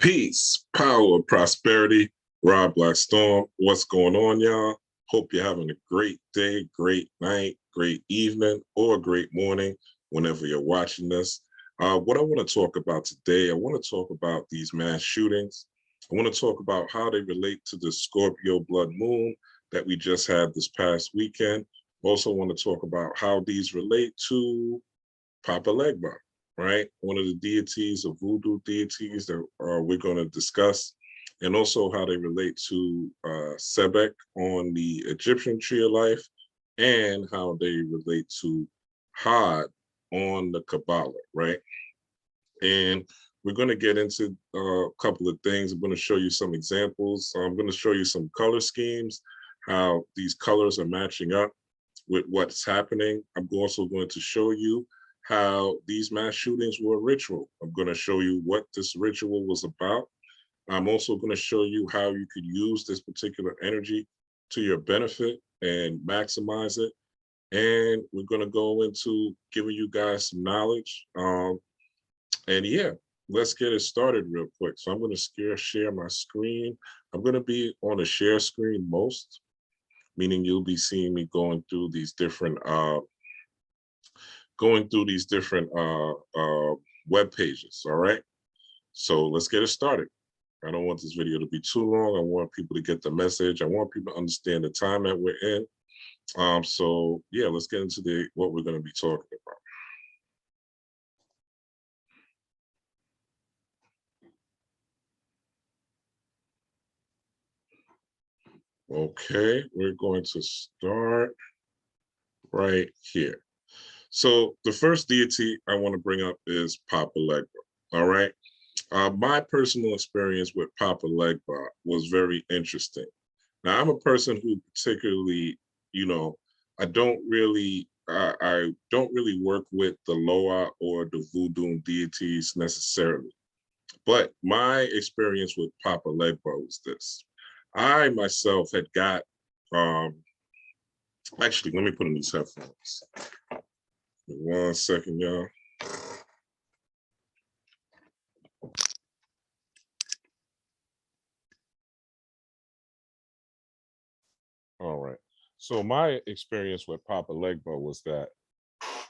Peace, power, prosperity. Rob Blackstorm. What's going on, y'all? Hope you're having a great day, great night, great evening, or great morning whenever you're watching this. What I want to talk about today, I want to talk about these mass shootings. I want to talk about how they relate to the Scorpio blood moon that we just had this past weekend. Also want to talk about how these relate to Papa Legba, right? One of the deities of voodoo deities that we're going to discuss, and also how they relate to Sebek on the Egyptian tree of life, and how they relate to Had on the Kabbalah, right? And we're going to get into a couple of things. I'm going to show you some examples. I'm going to show you some color schemes, how these colors are matching up with what's happening. I'm also going to show you how these mass shootings were a ritual. I'm going to show you what this ritual was about. I'm also going to show you how you could use this particular energy to your benefit and maximize it. And we're going to go into giving you guys some knowledge. And yeah, let's get it started real quick. So I'm going to share my screen. I'm going to be on a share screen most, meaning you'll be seeing me going through these different web pages. All right, so let's get it started. I don't want this video to be too long. I want people to get the message. I want people to understand the time that we're in. So yeah, let's get into what we're going to be talking about. Okay, we're going to start right here. So the first deity I want to bring up is Papa Legba. All right. My personal experience with Papa Legba was very interesting. Now, I'm a person who particularly, I don't really work with the Loa or the voodoo deities necessarily. But my experience with Papa Legba was this. I myself had got, actually, let me put in these headphones. 1 second, y'all. All right. So my experience with Papa Legba was that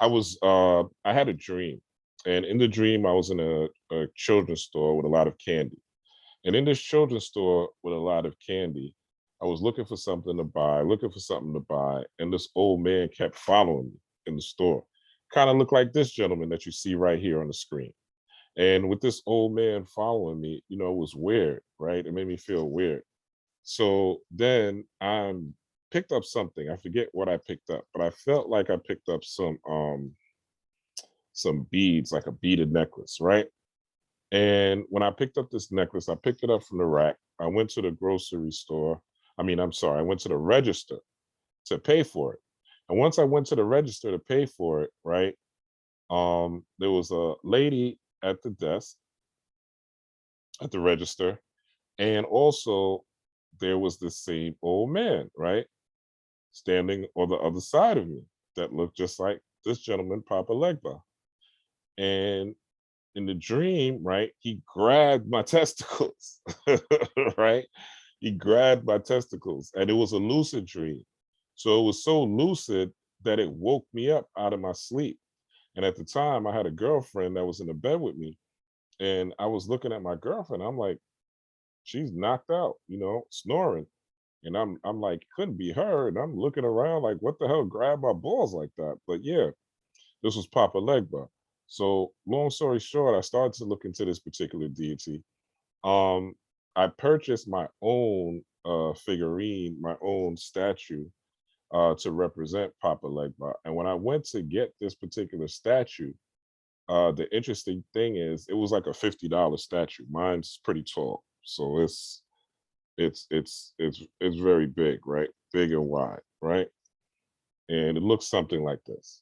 I had a dream. And in the dream, I was in a children's store with a lot of candy. And in this children's store with a lot of candy, I was looking for something to buy, and this old man kept following me in the store. Kind of looked like this gentleman that you see right here on the screen. And with this old man following me, it was weird, right? It made me feel weird. So then I picked up something. I forget what I picked up, but I felt like I picked up some beads, like a beaded necklace, right? And when I picked up this necklace, I picked it up from the rack. I went to the grocery store. I went to the register to pay for it. And once I went to the register to pay for it, right, there was a lady at the desk, at the register, and also there was the same old man, right, standing on the other side of me that looked just like this gentleman, Papa Legba. And in the dream, right, he grabbed my testicles, right? He grabbed my testicles, and it was a lucid dream. So it was so lucid that it woke me up out of my sleep. And at the time, I had a girlfriend that was in the bed with me, and I was looking at my girlfriend. I'm like, she's knocked out, snoring. And I'm like, couldn't be her. And I'm looking around like, what the hell grabbed my balls like that? But yeah, this was Papa Legba. So long story short, I started to look into this particular deity. I purchased my own figurine, my own statue to represent Papa Legba. And when I went to get this particular statue, the interesting thing is it was like a $50 statue. Mine's pretty tall, so it's very big, right? Big and wide, right? And it looks something like this.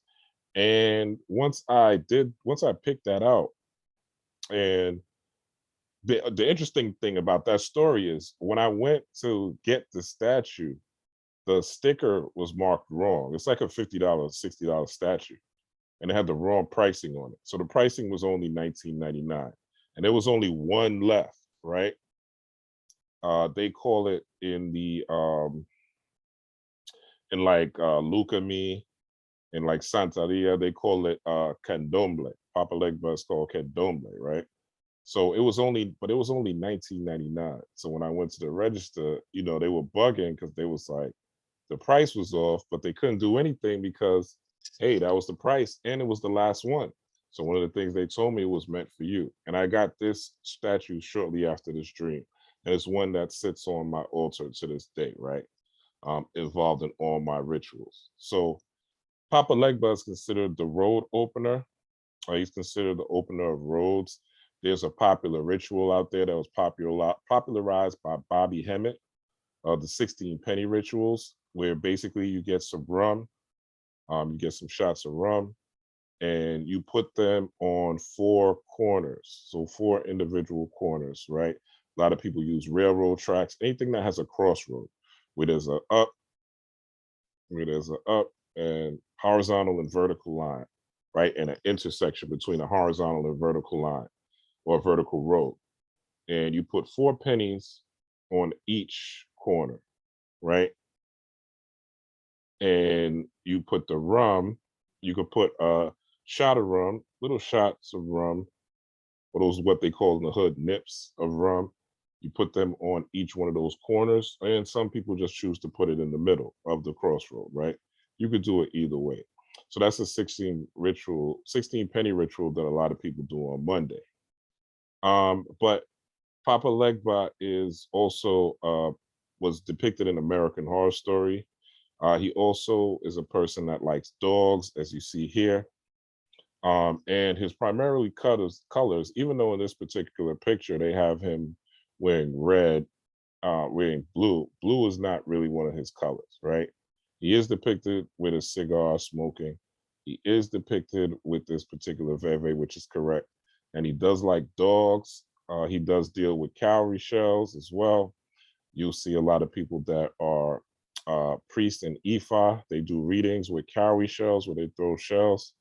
And once I picked that out, and the interesting thing about that story is when I went to get the statue, the sticker was marked wrong. It's like a $50, $60 statue, and it had the wrong pricing on it. So the pricing was only $19.99, and there was only one left. right? They call it in the in like Lucami and like Santaria, they call it candomblé. Papa Legba is called candomblé, right? So it was only, but it was only 1999. So when I went to the register, you know, they were bugging because they was like, the price was off, but they couldn't do anything because, hey, that was the price and it was the last one. So one of the things they told me was meant for you. And I got this statue shortly after this dream. And it's one that sits on my altar to this day, right? Involved in all my rituals. So Papa Legba is considered the road opener. He's considered the opener of roads. There's a popular ritual out there that was popularized by Bobby Hemmett, the 16 penny rituals, where basically you get some rum, you get some shots of rum, and you put them on 4 corners. So 4 individual corners, right? A lot of people use railroad tracks, anything that has a crossroad, where there's a up, where there's a up and horizontal and vertical line, right? And an intersection between a horizontal and vertical line or vertical road. And you put 4 pennies on each corner, right? And you put the rum, you could put a shot of rum, little shots of rum, or those what they call in the hood nips of rum. You put them on each one of those corners, and some people just choose to put it in the middle of the crossroad, right? You could do it either way. So that's a 16 penny ritual that a lot of people do on Monday. But Papa Legba is also was depicted in American Horror Story. He also is a person that likes dogs, as you see here. And his primarily colors, even though in this particular picture they have him wearing red, wearing blue. Blue is not really one of his colors, right? He is depicted with a cigar smoking. He is depicted with this particular veve, which is correct. And he does like dogs. He does deal with cowrie shells as well. You'll see a lot of people that are priests in Ifa. They do readings with cowrie shells where they throw shells.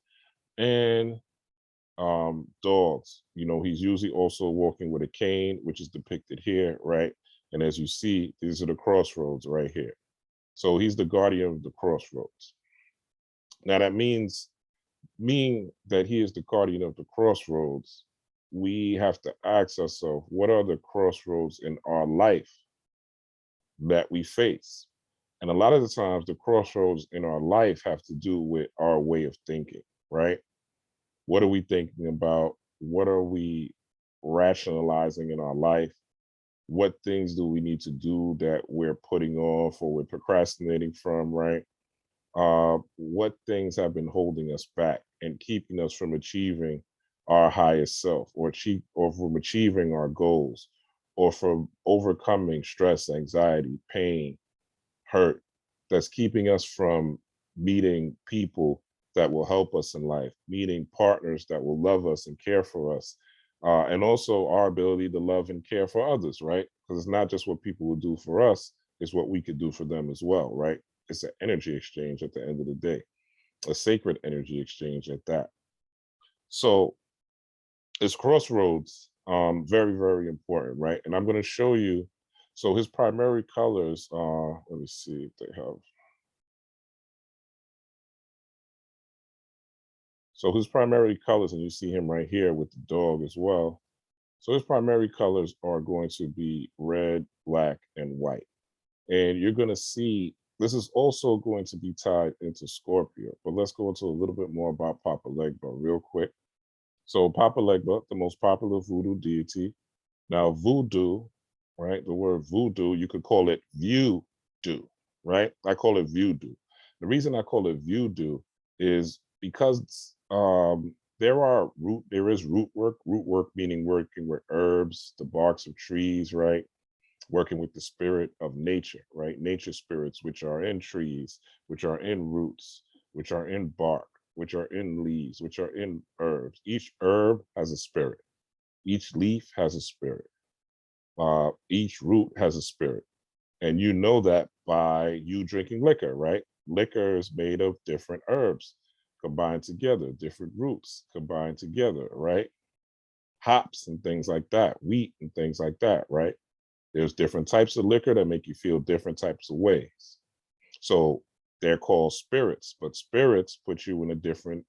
And dogs. You know, he's usually also walking with a cane, which is depicted here, right? And as you see, these are the crossroads right here. So he's the guardian of the crossroads. Now that mean that he is the guardian of the crossroads, we have to ask ourselves, what are the crossroads in our life that we face? And a lot of the times the crossroads in our life have to do with our way of thinking, right? What are we thinking about? What are we rationalizing in our life? What things do we need to do that we're putting off or we're procrastinating from, right? What things have been holding us back and keeping us from achieving our highest self or from achieving our goals or from overcoming stress, anxiety, pain, hurt that's keeping us from meeting people that will help us in life, meeting partners that will love us and care for us, and also our ability to love and care for others, right? Because it's not just what people will do for us, it's what we could do for them as well, right? It's an energy exchange at the end of the day, a sacred energy exchange at that. So it's crossroads, very, very important, right? And I'm going to show you. So his primary colors, let me see if they have. So his primary colors, and you see him right here with the dog as well. So his primary colors are going to be red, black, and white. And you're going to see this is also going to be tied into Scorpio. But let's go into a little bit more about Papa Legba real quick. So Papa Legba, the most popular voodoo deity. Now voodoo, right? The word voodoo, you could call it view-do, right? I call it view-do. The reason I call it view-do is because there is root work meaning working with herbs, the barks of trees, right? Working with the spirit of nature, right? Nature spirits, which are in trees, which are in roots, which are in bark, which are in leaves, which are in herbs. Each herb has a spirit. Each leaf has a spirit. Each root has a spirit. And you know that by you drinking liquor, right? Liquor is made of different herbs combined together, different roots combined together, right? hops and things like that, wheat and things like that, right? There's different types of liquor that make you feel different types of ways. So they're called spirits, but spirits put you in a different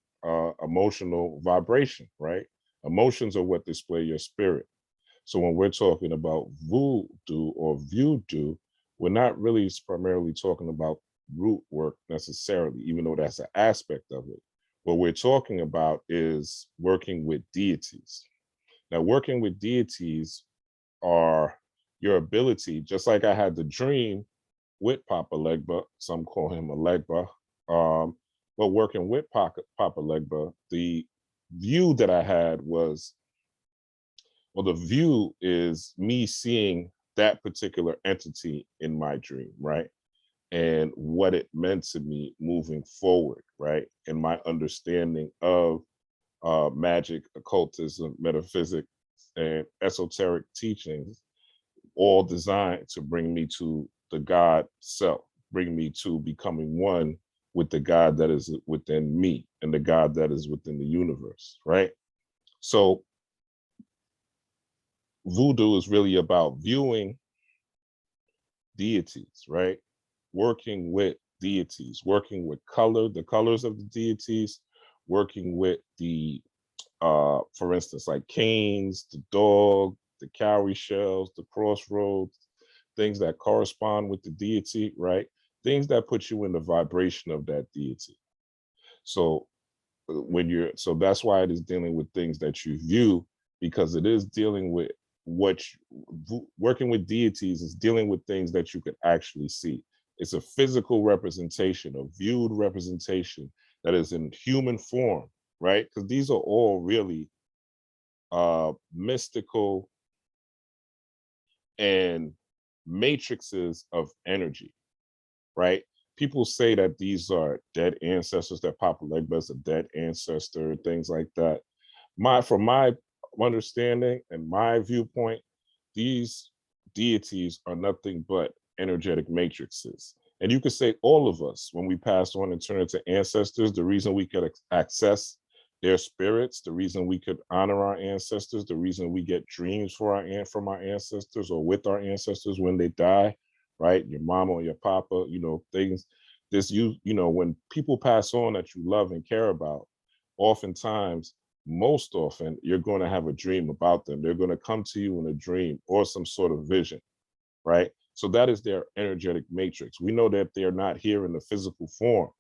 emotional vibration, right? Emotions are what display your spirit. So when we're talking about voodoo or voodoo, we're not really primarily talking about root work necessarily, even though that's an aspect of it. What we're talking about is working with deities. Now, working with deities are your ability, just like I had the dream with Papa Legba, some call him Elegba, but working with Papa Legba, the view that I had was, well, the view is me seeing that particular entity in my dream, right? And what it meant to me moving forward, right? And my understanding of magic, occultism, metaphysics, and esoteric teachings, all designed to bring me to the God self, bring me to becoming one with the God that is within me and the God that is within the universe, right? So voodoo is really about viewing deities, right? Working with deities, working with color, the colors of the deities, working with the, for instance, like canes, the dog, the cowrie shells, the crossroads, things that correspond with the deity, right? Things that put you in the vibration of that deity. So so that's why it is dealing with things that you view, because it is dealing with working with deities is dealing with things that you can actually see. It's a physical representation, a viewed representation that is in human form, right? Because these are all really mystical and matrices of energy, right? People say that these are dead ancestors, that Papa Legba is a dead ancestor, things like that. From my understanding and my viewpoint, these deities are nothing but energetic matrices. And you could say all of us, when we passed on and turned into ancestors, the reason we could access their spirits, the reason we could honor our ancestors, the reason we get dreams from our ancestors or with our ancestors when they die, right? Your mama or your papa, things. When people pass on that you love and care about, oftentimes, most often, you're going to have a dream about them. They're going to come to you in a dream or some sort of vision, right? So that is their energetic matrix. We know that they're not here in the physical form,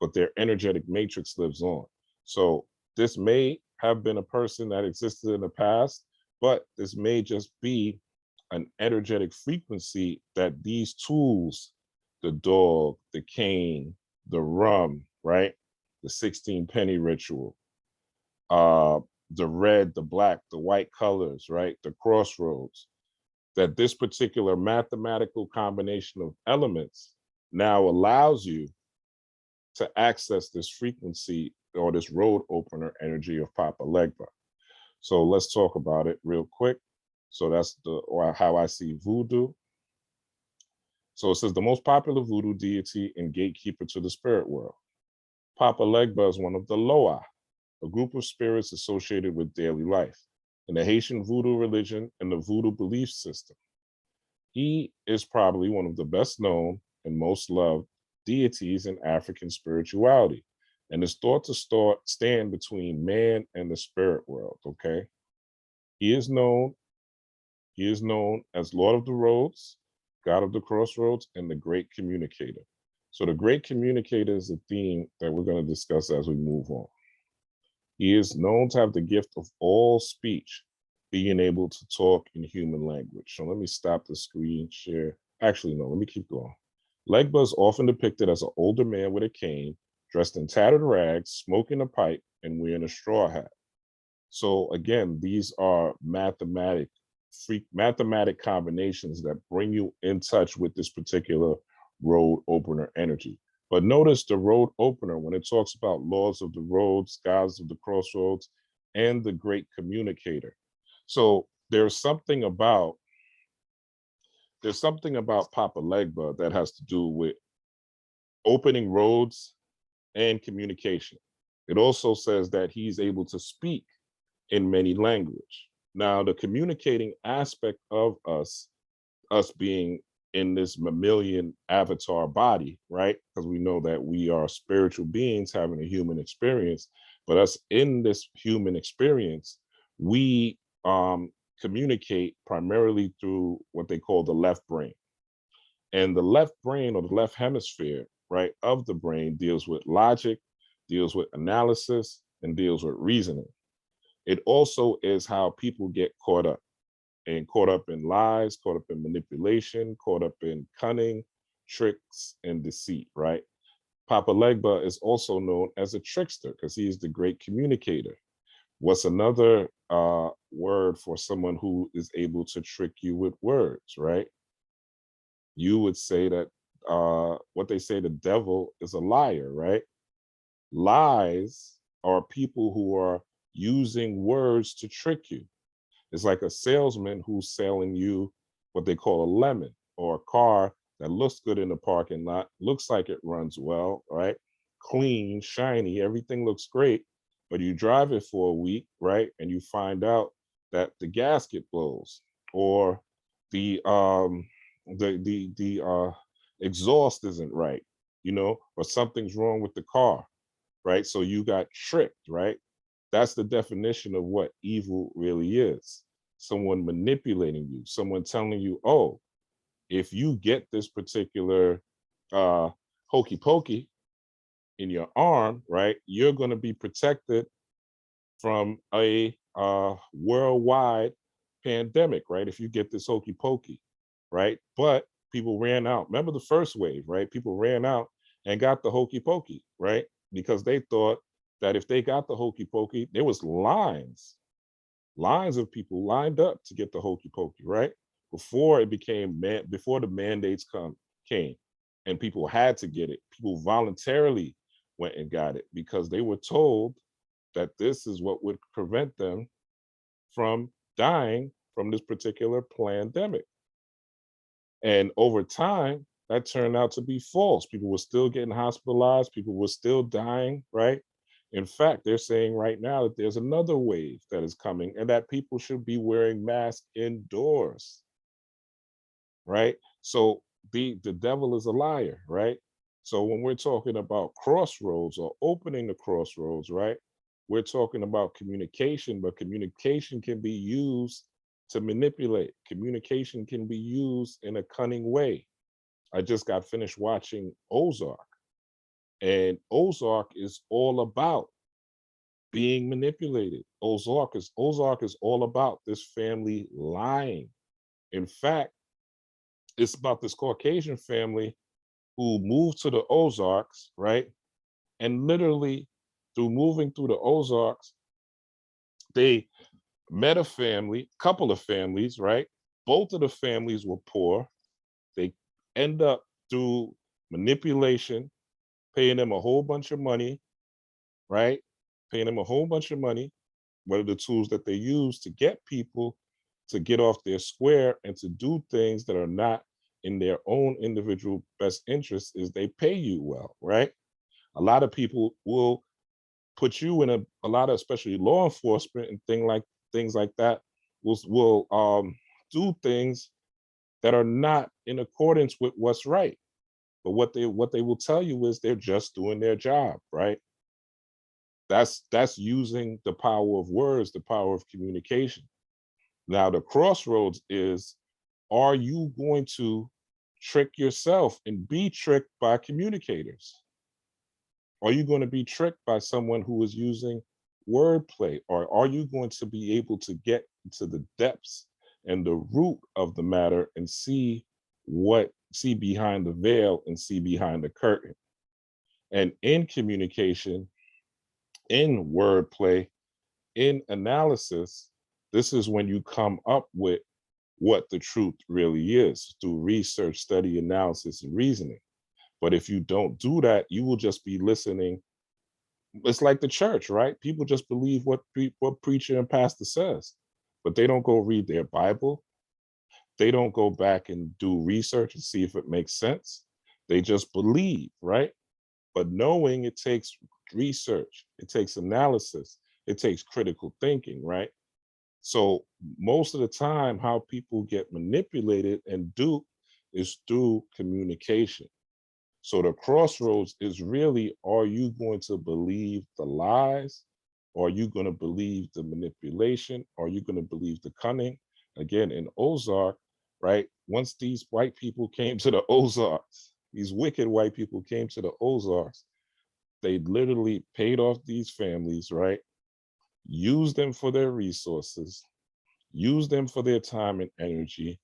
but their energetic matrix lives on. So this may have been a person that existed in the past, but this may just be an energetic frequency that these tools, the dog, the cane, the rum, right? The 16 penny ritual, the red, the black, the white colors, right? The crossroads, that this particular mathematical combination of elements now allows you to access this frequency or this road opener energy of Papa Legba. So let's talk about it real quick. So that's how I see voodoo. So it says the most popular voodoo deity and gatekeeper to the spirit world. Papa Legba is one of the Loa, a group of spirits associated with daily life in the Haitian voodoo religion and the voodoo belief system. He is probably one of the best known and most loved deities in African spirituality, and is thought to stand between man and the spirit world. Okay, he is known as Lord of the Roads, God of the Crossroads, and the Great Communicator. So the Great Communicator is a theme that we're going to discuss as we move on. He is known to have the gift of all speech, being able to talk in human language. So let me stop the screen share. Actually, no, let me keep going. Legba is often depicted as an older man with a cane, dressed in tattered rags, smoking a pipe, and wearing a straw hat. So again, these are mathematic combinations that bring you in touch with this particular road opener energy. But notice the road opener when it talks about laws of the roads, gods of the crossroads, and the great communicator. So there's something about Papa Legba that has to do with opening roads and communication. It also says that he's able to speak in many language. Now, the communicating aspect of us being in this mammalian avatar body, right? Because we know that we are spiritual beings having a human experience, but us in this human experience, we communicate primarily through what they call the left brain. And the left brain or the left hemisphere, right, of the brain deals with logic, deals with analysis, and deals with reasoning. It also is how people get caught up and caught up in lies, caught up in manipulation, caught up in cunning, tricks, and deceit, right? Papa Legba is also known as a trickster because he is the great communicator. What's another word for someone who is able to trick you with words, right? You would say that what they say, the devil is a liar, right? Lies are people who are using words to trick you. It's like a salesman who's selling you what they call a lemon, or a car that looks good in the parking lot, looks like it runs well, right? Clean, shiny, everything looks great, but you drive it for a week, right? And you find out that the gasket blows, or the exhaust isn't right, or something's wrong with the car, right? So you got tricked, right? That's the definition of what evil really is. Someone manipulating you, someone telling you, oh, if you get this particular hokey pokey in your arm, right, you're going to be protected from a worldwide pandemic, right? If you get this hokey pokey, right? But people ran out. Remember the first wave, right? People ran out and got the hokey pokey, right? Because they thought that if they got the hokey pokey, there was lines of people lined up to get the hokey pokey, right? Before it became before the mandates came and people had to get it. People voluntarily went and got it because they were told that this is what would prevent them from dying from this particular pandemic. And over time, that turned out to be false. People were still getting hospitalized, people were still dying, right? In fact, they're saying right now that there's another wave that is coming and that people should be wearing masks indoors, right? So the devil is a liar, right? So when we're talking about crossroads or opening the crossroads, right? We're talking about communication, but communication can be used to manipulate. Communication can be used in a cunning way. I just got finished watching Ozark, and Ozark is all about being manipulated. Ozark is all about this family lying. In fact, it's about this Caucasian family who moved to the Ozarks, right? And literally, through moving through the Ozarks, they met a couple of families, right? Both of the families were poor. They end up through manipulation, paying them a whole bunch of money, right? Paying them a whole bunch of money. What are the tools that they use to get people to get off their square and to do things that are not in their own individual best interest is they pay you well, right? A lot of people will put you in a lot of, especially law enforcement and things like that, will do things that are not in accordance with what's right. But what they will tell you is they're just doing their job, right? That's using the power of words, the power of communication. Now the crossroads is, are you going to trick yourself and be tricked by communicators? Are you going to be tricked by someone who is using wordplay? Or are you going to be able to get to the depths and the root of the matter and see behind the veil and see behind the curtain? And in communication, in wordplay, in analysis, this is when you come up with what the truth really is through research, study, analysis, and reasoning. But if you don't do that, you will just be listening. It's like the church, right? People just believe what preacher and pastor says, but they don't go read their Bible. They don't go back and do research and see if it makes sense. They just believe, right? But knowing, it takes research, it takes analysis, It takes critical thinking, right? So most of the time, how people get manipulated and duped is through communication. So the crossroads is really, are you going to believe the lies? Or are you going to believe the manipulation? Are you going to believe the cunning? Again, in Ozark, right? Once these white people came to the Ozarks, these wicked white people came to the Ozarks, they literally paid off these families, right? Used them for their resources, used them for their time and energy,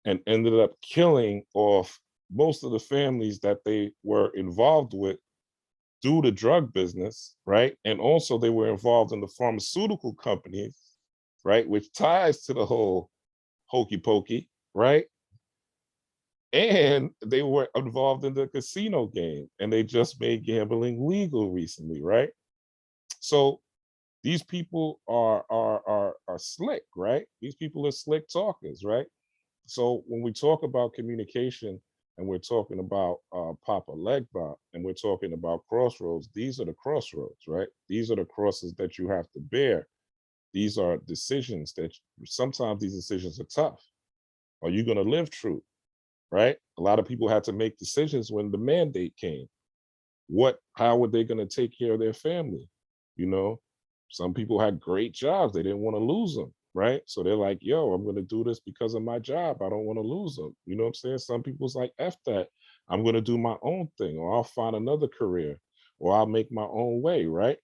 and ended up killing off most of the families that they were involved with through the drug business, right? And also they were involved in the pharmaceutical companies, right? Which ties to the whole hokey pokey, right? And they were involved in the casino game, and they just made gambling legal recently, right? So these people are slick, right? These people are slick talkers, right? So when we talk about communication and we're talking about Papa Legba and we're talking about crossroads, these are the crossroads, right? These are the crosses that you have to bear. These are decisions that sometimes these decisions are tough. Are you going to live true, right? A lot of people had to make decisions when the mandate came. How were they going to take care of their family? You know, some people had great jobs. They didn't want to lose them, right? So they're like, yo, I'm going to do this because of my job. I don't want to lose them. You know what I'm saying? Some people's like, F that. I'm going to do my own thing, or I'll find another career, or I'll make my own way, right?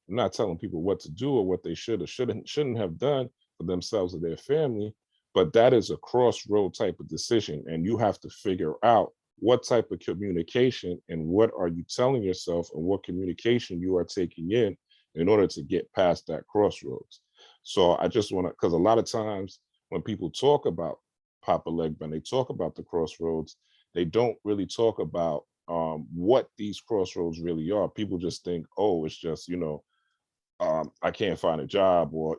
I'm not telling people what to do or what they should or shouldn't have done for themselves or their family, but that is a crossroad type of decision. And you have to figure out what type of communication and what are you telling yourself and what communication you are taking in order to get past that crossroads. So I just want to, because a lot of times when people talk about Papa Legba and they talk about the crossroads, they don't really talk about what these crossroads really are. People just think, oh, it's just, I can't find a job, or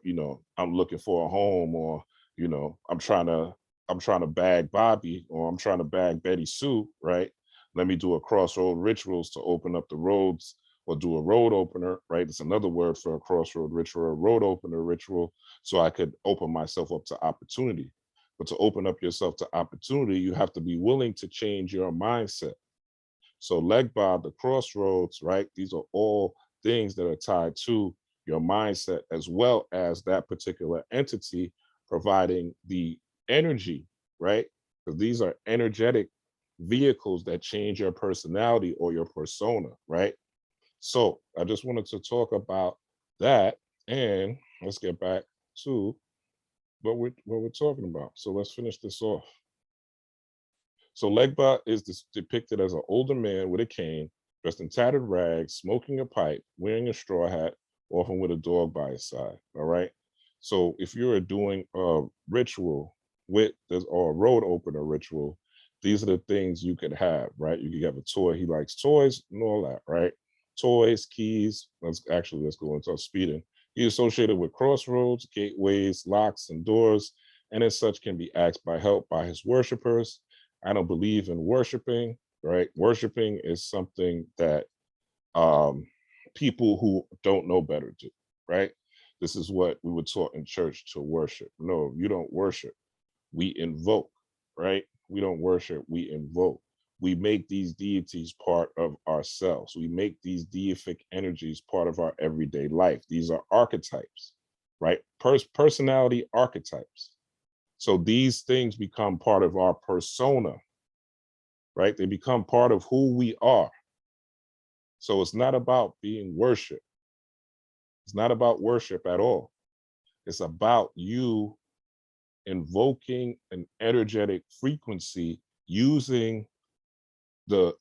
I'm looking for a home, or I'm trying to bag Bobby, or I'm trying to bag Betty Sue, right? Let me do a crossroad rituals to open up the roads, or do a road opener, right? It's another word for a crossroad ritual, a road opener ritual, so I could open myself up to opportunity. But to open up yourself to opportunity, you have to be willing to change your mindset. So Legba, the crossroads, right? These are all things that are tied to your mindset, as well as that particular entity providing the energy, right? Because these are energetic vehicles that change your personality or your persona, right? So I just wanted to talk about that, and let's get back to what we're talking about. So let's finish this off. So Legba is depicted as an older man with a cane, dressed in tattered rags, smoking a pipe, wearing a straw hat, often with a dog by his side. All right. So if you're doing a ritual with this, or a road opener ritual, these are the things you could have, right? You could have a toy. He likes toys and all that, right? Toys, keys. Let's go into speeding. He's associated with crossroads, gateways, locks, and doors, and as such can be asked by help by his worshipers. I don't believe in worshiping, right? Worshiping is something that people who don't know better do, right? This is what we were taught in church, to worship. No, you don't worship. We invoke, right? We don't worship, we invoke. We make these deities part of ourselves. We make these deific energies part of our everyday life. These are archetypes, right? Personality archetypes. So these things become part of our persona, right? They become part of who we are. So it's not about being worshiped. It's not about worship at all. It's about you invoking an energetic frequency, using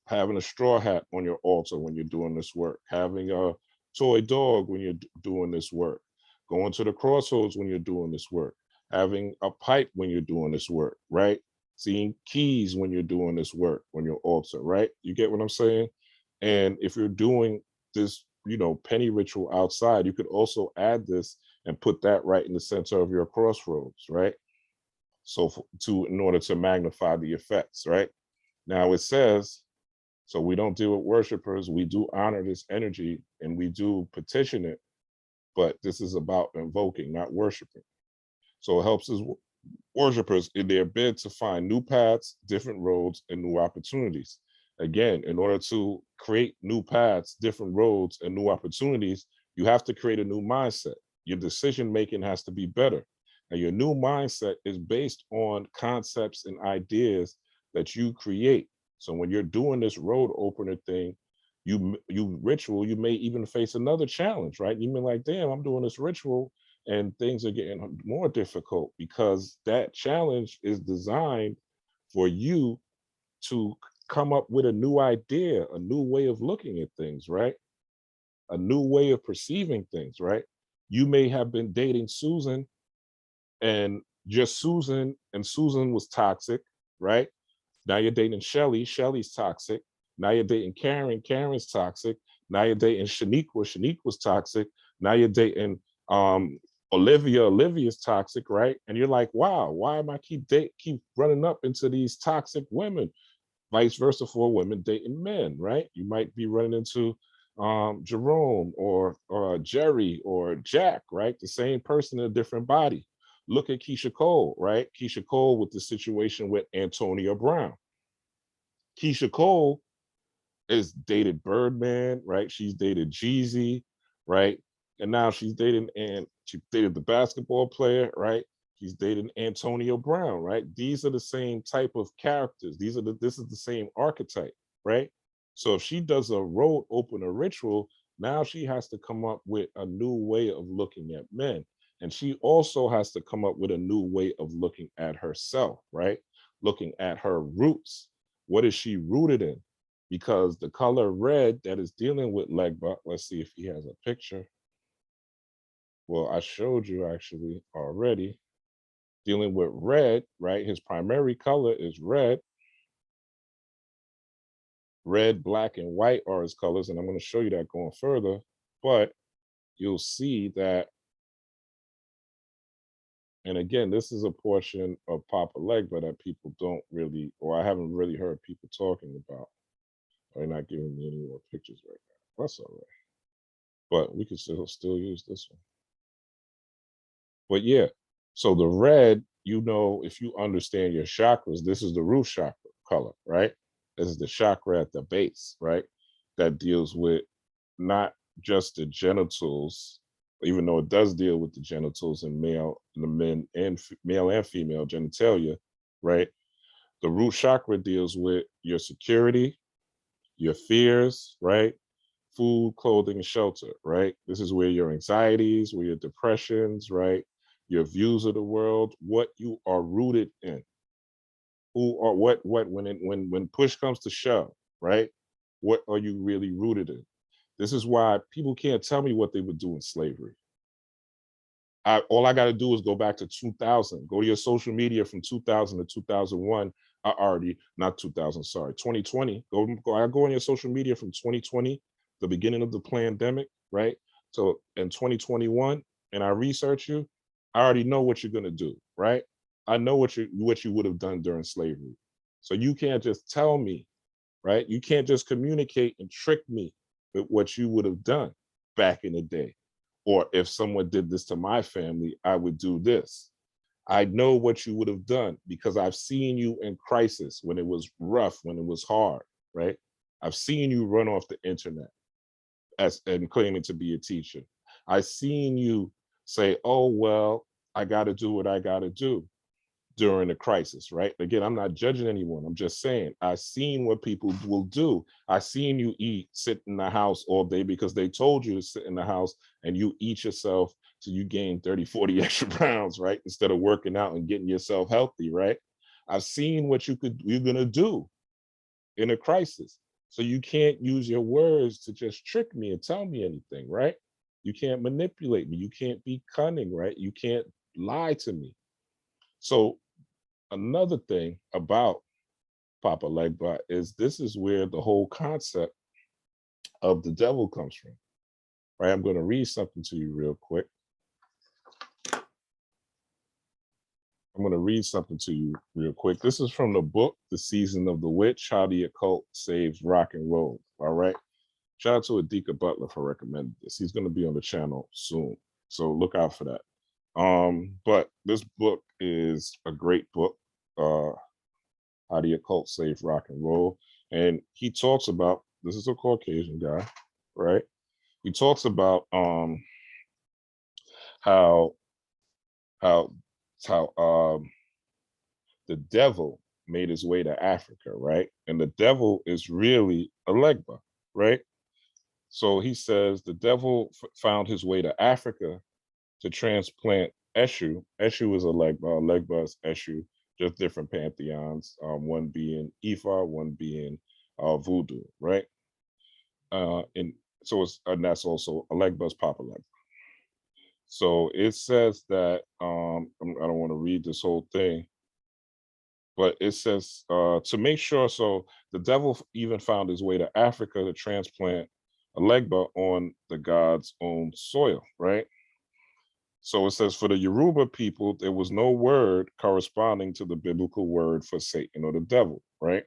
having a straw hat on your altar when you're doing this work, having a toy dog when you're doing this work, going to the crossroads when you're doing this work, having a pipe when you're doing this work, right? Seeing keys when you're doing this work on your altar, right? You get what I'm saying? And if you're doing this, penny ritual outside, you could also add this and put that right in the center of your crossroads, right? So in order to magnify the effects, right? Now it says, so we don't deal with worshipers, we do honor this energy and we do petition it but this is about invoking, not worshiping. So it helps his worshipers in their bid to find new paths, different roads, and new opportunities. Again, in order to create new paths, different roads, and new opportunities, you have to create a new mindset. Your decision making has to be better. And your new mindset is based on concepts and ideas that you create. So when you're doing this road opener thing, you ritual, you may even face another challenge, right? You may like, damn, I'm doing this ritual and things are getting more difficult, because that challenge is designed for you to come up with a new idea, a new way of looking at things, right? A new way of perceiving things, right? You may have been dating Susan and just Susan, and Susan was toxic, right? Now you're dating Shelly, Shelly's toxic. Now you're dating Karen, Karen's toxic. Now you're dating Shaniqua, Shaniqua's toxic. Now you're dating Olivia, Olivia's toxic, right? And you're like, wow, why am I keep running up into these toxic women? Vice versa for women dating men, right? You might be running into Jerome or Jerry or Jack, right? The same person in a different body. Look at Keisha Cole, right? Keisha Cole with the situation with Antonio Brown. Keisha Cole is dated Birdman, right? She's dated Jeezy, right? And now she's dating, and she dated the basketball player, right? She's dating Antonio Brown, right? These are the same type of characters. This is the same archetype, right? So if she does a road opener ritual, now she has to come up with a new way of looking at men. And she also has to come up with a new way of looking at herself, right? Looking at her roots. What is she rooted in? Because the color red that is dealing with Elegba, let's see if he has a picture. Well, I showed you actually already. Dealing with red, right? His primary color is red. Red, black, and white are his colors, and I'm going to show you that going further. But you'll see that, and again, this is a portion of Papa Elegba that people don't really, or I haven't really heard people talking about. They're not giving me any more pictures right now. That's all right. But we can still use this one. But yeah, so the red, you know, if you understand your chakras, this is the root chakra color, right? This is the chakra at the base, right? That deals with not just the genitals, even though it does deal with the genitals in the men and male and female genitalia, right? The root chakra deals with your security, your fears, right? Food, clothing, and shelter, right? This is where your anxieties, where your depressions, right? Your views of the world, what you are rooted in. Who or what when push comes to shove, right? What are you really rooted in? This is why people can't tell me what they would do in slavery. All I got to do is go back to 2000. Go to your social media from 2000 to 2001. I already, not 2000, sorry, 2020. I go on your social media from 2020, the beginning of the pandemic, right? So in 2021, and I research you, I already know what you're gonna do, right? I know what you would have done during slavery. So you can't just tell me, right? You can't just communicate and trick me with what you would have done back in the day. Or if someone did this to my family, I would do this. I know what you would have done because I've seen you in crisis when it was rough, when it was hard, right? I've seen you run off the internet and claiming to be a teacher. I've seen you say, oh, well, I got to do what I got to do during a crisis, right? Again, I'm not judging anyone. I'm just saying, I've seen what people will do. I've seen you sit in the house all day because they told you to sit in the house, and you eat yourself so you gain 30, 40 extra pounds, right? Instead of working out and getting yourself healthy, right? I've seen what you're gonna do in a crisis. So you can't use your words to just trick me and tell me anything, right? You can't manipulate me. You can't be cunning, right? You can't lie to me. So another thing about Papa Legba is this is where the whole concept of the devil comes from, right? I'm going to read something to you real quick. This is from the book, The Season of the Witch, How the Occult Saves Rock and Roll, all right? Shout out to Adika Butler for recommending this. He's going to be on the channel soon. So look out for that. But this book is a great book. How the Occult Saved Rock and Roll. And he talks about, this is a Caucasian guy, right? He talks about how how how the devil made his way to Africa, right? And the devil is really Elegba, right? So he says the devil found his way to Africa to transplant Eshu. Eshu is Elegba, Elegba is Eshu, just different pantheons, one being Ifa, one being Voodoo, right? And so it's, and that's also Elegba's Papa Elegba. So it says that, I don't want to read this whole thing, but it says to make sure, so the devil even found his way to Africa to transplant Elegba on the god's own soil, right? So it says for the Yoruba people, there was no word corresponding to the biblical word for Satan or the devil, right?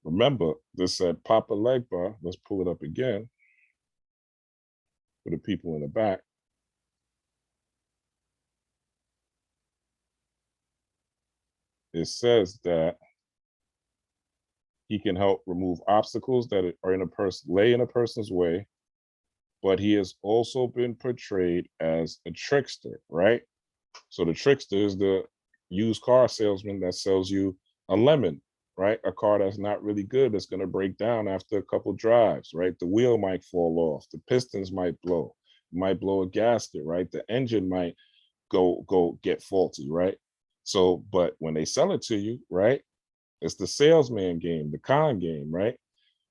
Remember, this said Papa Legba, let's pull it up again for the people in the back. It says that he can help remove obstacles that are in a person, lay in a person's way, but he has also been portrayed as a trickster, right? So the trickster is the used car salesman that sells you a lemon, right? A car that's not really good, that's going to break down after a couple drives, right? The wheel might fall off, the pistons might blow, might blow a gasket, right? The engine might go get faulty, right? So, but when they sell it to you, right? It's the salesman game, the con game, right?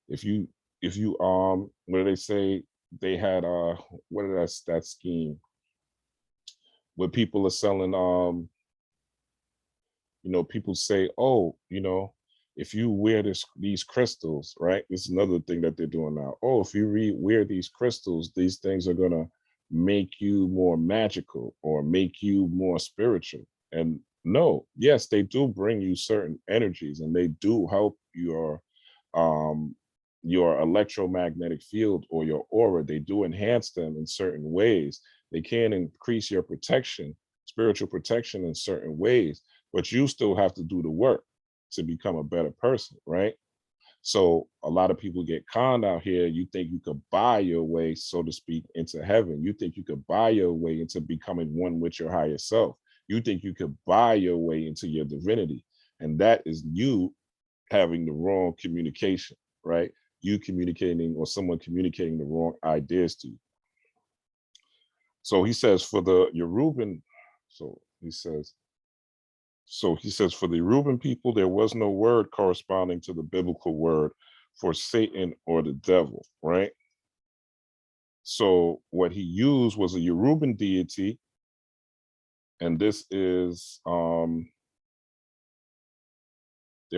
If you what do they say? They had what is that scheme where people are selling people say, oh, if you wear these crystals, right? This is another thing that they're doing now. Oh, if you wear these crystals, these things are gonna make you more magical or make you more spiritual. And no, yes, they do bring you certain energies and they do help your electromagnetic field or your aura. They do enhance them in certain ways. They can increase your protection, spiritual protection in certain ways, but you still have to do the work to become a better person, right? So a lot of people get conned out here. You think you could buy your way, so to speak, into heaven. You think you could buy your way into becoming one with your higher self. You think you could buy your way into your divinity. And that is you having the wrong communication, right? You communicating or someone communicating the wrong ideas to you. So he says for the Yoruban, he says, for the Yoruban people, there was no word corresponding to the biblical word for Satan or the devil, right? So what he used was a Yoruban deity, and this is there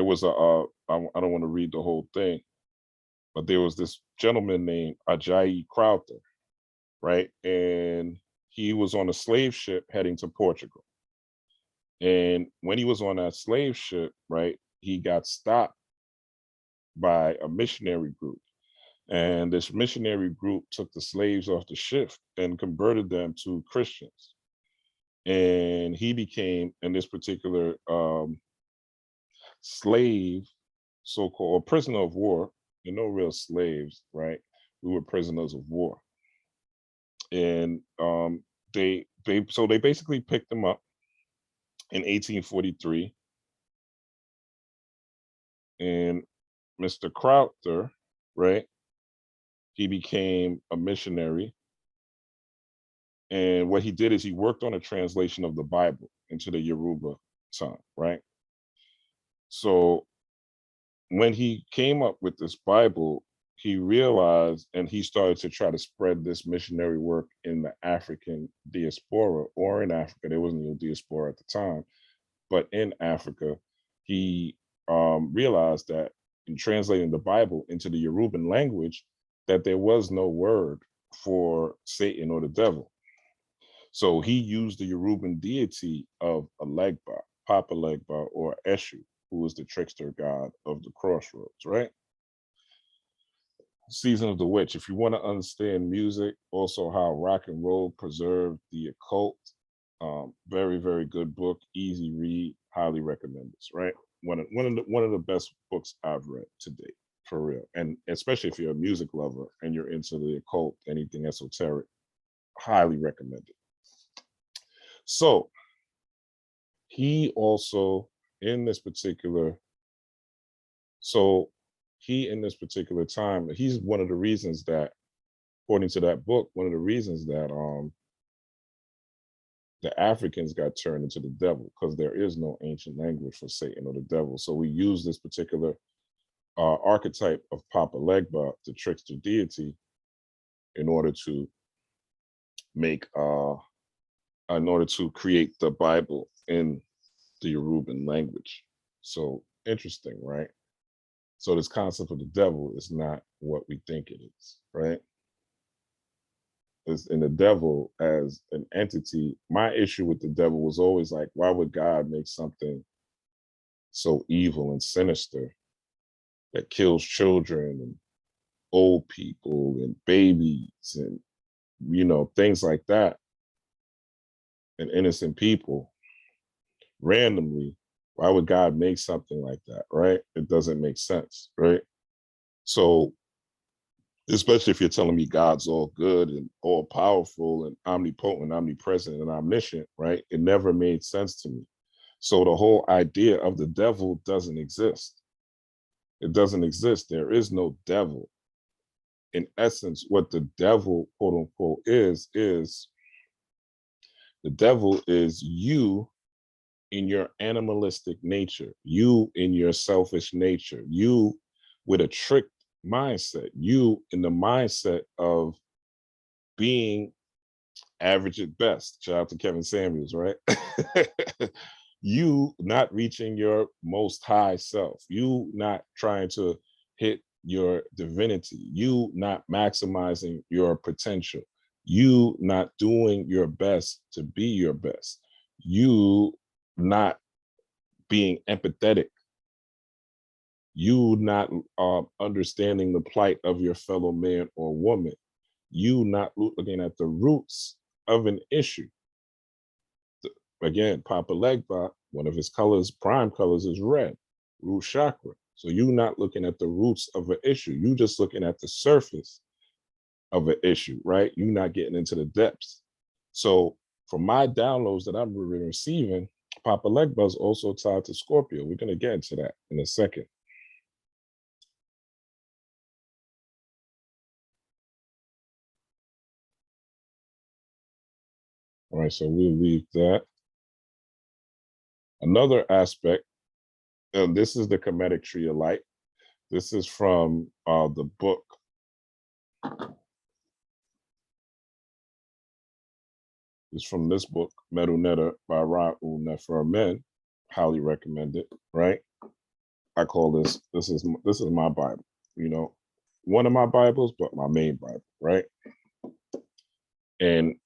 was I don't want to read the whole thing, but there was this gentleman named Ajayi Crowther, right? And he was on a slave ship heading to Portugal. And when he was on that slave ship, right, he got stopped by a missionary group. And this missionary group took the slaves off the ship and converted them to Christians. And he became, in this particular slave, so-called, or prisoner of war, they're no real slaves, right? We were prisoners of war. And they basically picked them up in 1843. And Mr. Crowther, right, he became a missionary. And what he did is he worked on a translation of the Bible into the Yoruba tongue, right? So when he came up with this Bible, he realized, and he started to try to spread this missionary work in the African diaspora, or in Africa. There wasn't a diaspora at the time, but in Africa, he realized that in translating the Bible into the Yoruban language, that there was no word for Satan or the devil. So he used the Yoruban deity of Elegba, Papa Elegba, or Eshu, who was the trickster god of the crossroads, right? Season of the Witch. If you want to understand music, also how rock and roll preserved the occult, very, very good book, easy read, highly recommend this, right? One of the best books I've read to date, for real. And especially if you're a music lover and you're into the occult, anything esoteric, highly recommend it. So he also in this particular time, he's one of the reasons that, according to that book, one of the reasons that the Africans got turned into the devil, because there is no ancient language for Satan or the devil. So we use this particular archetype of Papa Legba, the trickster deity, in order to create the Bible in the Yoruban language. So interesting, right? So this concept of the devil is not what we think it is, right? In the devil as an entity, my issue with the devil was always like, why would God make something so evil and sinister that kills children and old people and babies and, things like that, and innocent people randomly? Why would God make something like that, right? It doesn't make sense, right? So, especially if you're telling me God's all good and all powerful and omnipotent, omnipresent, and omniscient, right? It never made sense to me. So the whole idea of the devil doesn't exist. It doesn't exist. There is no devil. In essence, what the devil, quote unquote, is the devil is you in your animalistic nature, you in your selfish nature, you with a tricked mindset, you in the mindset of being average at best. Shout out to Kevin Samuels, right? You not reaching your most high self, you not trying to hit your divinity, you not maximizing your potential, you not doing your best to be your best, you not being empathetic, you not understanding the plight of your fellow man or woman, you not looking at the roots of an issue. Again, Papa Legba, one of his colors, prime colors, is red, root chakra. So you not looking at the roots of an issue. You just looking at the surface of an issue, right? You not getting into the depths. So from my downloads that I'm receiving, Papa Legba is also tied to Scorpio. We're going to get into that in a second. All right, so we'll leave that. Another aspect, and this is the Kemetic Tree of Light. This is from the book. It's from this book, Medu Netta by Ra'u Nefer Men. Highly recommend it, right? I call this is my Bible, one of my Bibles, but my main Bible, right? And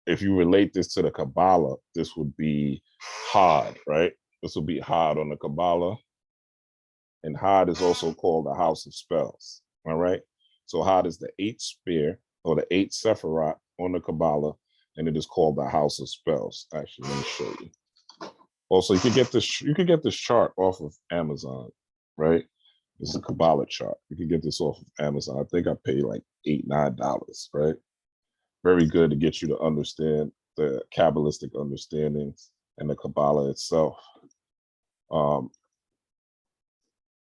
if you relate this to the Kabbalah, this would be Had, right? This would be Had on the Kabbalah. And Had is also called the House of Spells, all right? So Had is the 8th sphere or the 8th Sephiroth on the Kabbalah, and it is called the House of Spells. Actually, let me show you. Also, you could get this chart off of Amazon, right? This is a Kabbalah chart. You can get this off of Amazon. I think I paid like $8-9, right? Very good to get you to understand the Kabbalistic understandings and the Kabbalah itself.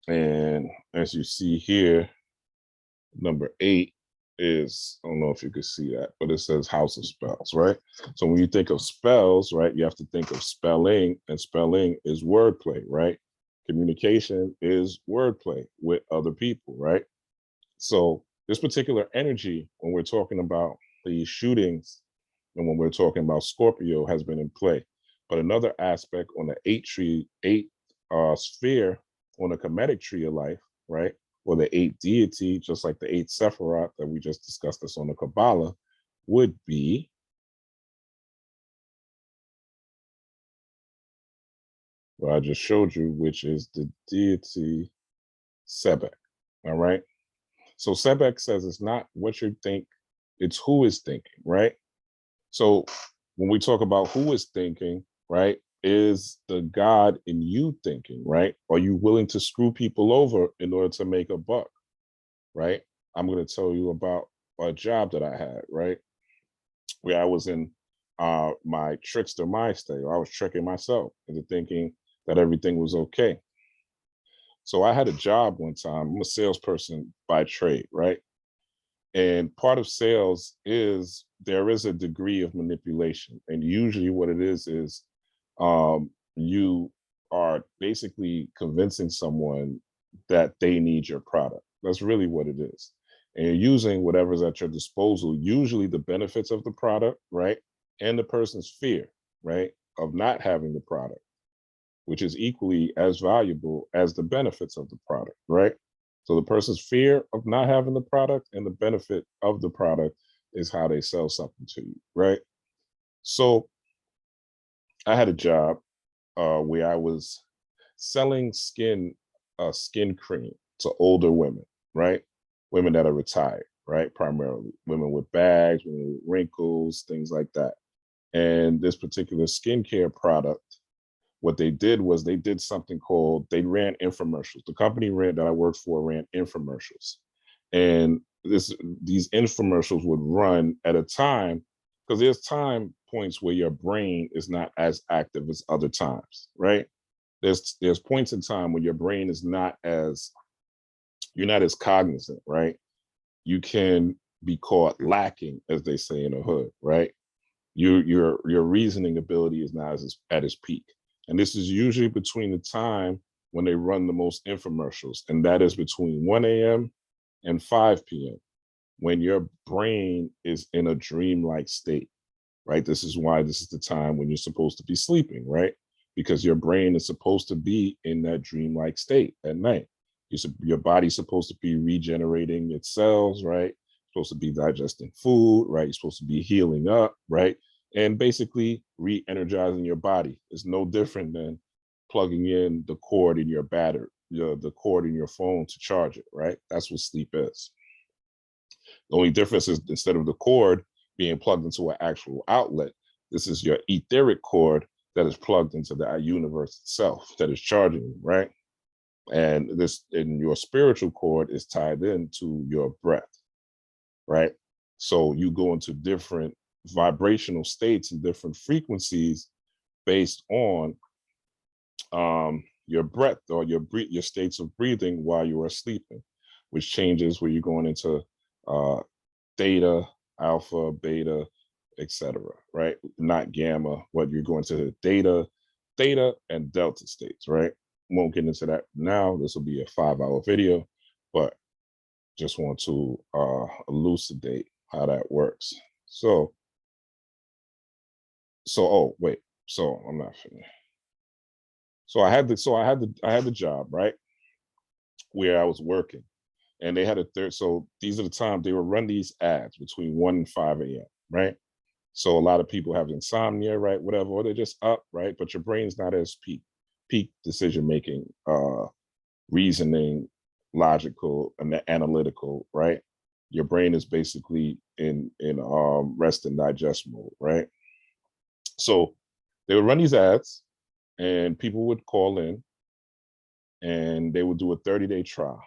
And as you see here, number 8 is, I don't know if you could see that, but it says House of Spells, right? So when you think of spells, right, you have to think of spelling, and spelling is wordplay, right? Communication is wordplay with other people, right? So this particular energy, when we're talking about these shootings and when we're talking about Scorpio, has been in play. But another aspect on the 8th sphere on the Kemetic Tree of Life, right? Or the 8th deity, just like the 8th Sephiroth that we just discussed this on the Kabbalah, would be what I just showed you, which is the deity Sebek, all right? So Sebek says it's not what you think, it's who is thinking, right? So when we talk about who is thinking, right, is the God in you thinking, right? Are you willing to screw people over in order to make a buck, right? I'm going to tell you about a job that I had, right? Where I was in my trickster mind state. I was tricking myself into thinking that everything was okay. So I had a job one time. I'm a salesperson by trade, right? And part of sales is there is a degree of manipulation. And usually what it is you are basically convincing someone that they need your product. That's really what it is. And you're using whatever's at your disposal, usually the benefits of the product, right? And the person's fear, right? Of not having the product, which is equally as valuable as the benefits of the product, right? So the person's fear of not having the product and the benefit of the product is how they sell something to you, right? So I had a job where I was selling skin cream to older women, right? Women that are retired, right? Primarily women with bags, women with wrinkles, things like that. And this particular skincare product, what they did was they did something called, they ran infomercials. The company that I worked for ran infomercials. And these infomercials would run at a time, because there's time points where your brain is not as active as other times, right? There's points in time when your brain is not as, you're not as cognizant, right? You can be caught lacking, as they say in the hood, right? Your reasoning ability is not at its peak. And this is usually between the time when they run the most infomercials, and that is between 1 a.m. and 5 p.m., when your brain is in a dreamlike state, right? This is why this is the time when you're supposed to be sleeping, right? Because your brain is supposed to be in that dreamlike state at night. Your body's supposed to be regenerating its cells, right? Supposed to be digesting food, right? You're supposed to be healing up, right? And basically re-energizing your body. It's no different than plugging in the cord in your battery, the cord in your phone to charge it, right? That's what sleep is. The only difference is instead of the cord being plugged into an actual outlet, this is your etheric cord that is plugged into the universe itself that is charging you, right? And your spiritual cord is tied into your breath, right? So you go into different vibrational states and different frequencies based on your breath or your states of breathing while you are sleeping, which changes where you're going into theta, alpha, beta, etc. Right? Not gamma, but you're going to theta, and delta states, right? Won't get into that now. This will be a 5-hour video, but just want to elucidate how that works. So oh wait, so I'm not finished. So I had the job, right, where I was working, and they had a third. So these are the times they would run these ads between 1 and 5 a.m. Right. So a lot of people have insomnia, right? Whatever, or they're just up, right? But your brain's not as peak decision making, reasoning, logical, and analytical, right? Your brain is basically in rest and digest mode, right? So they would run these ads, and people would call in, and they would do a 30-day trial.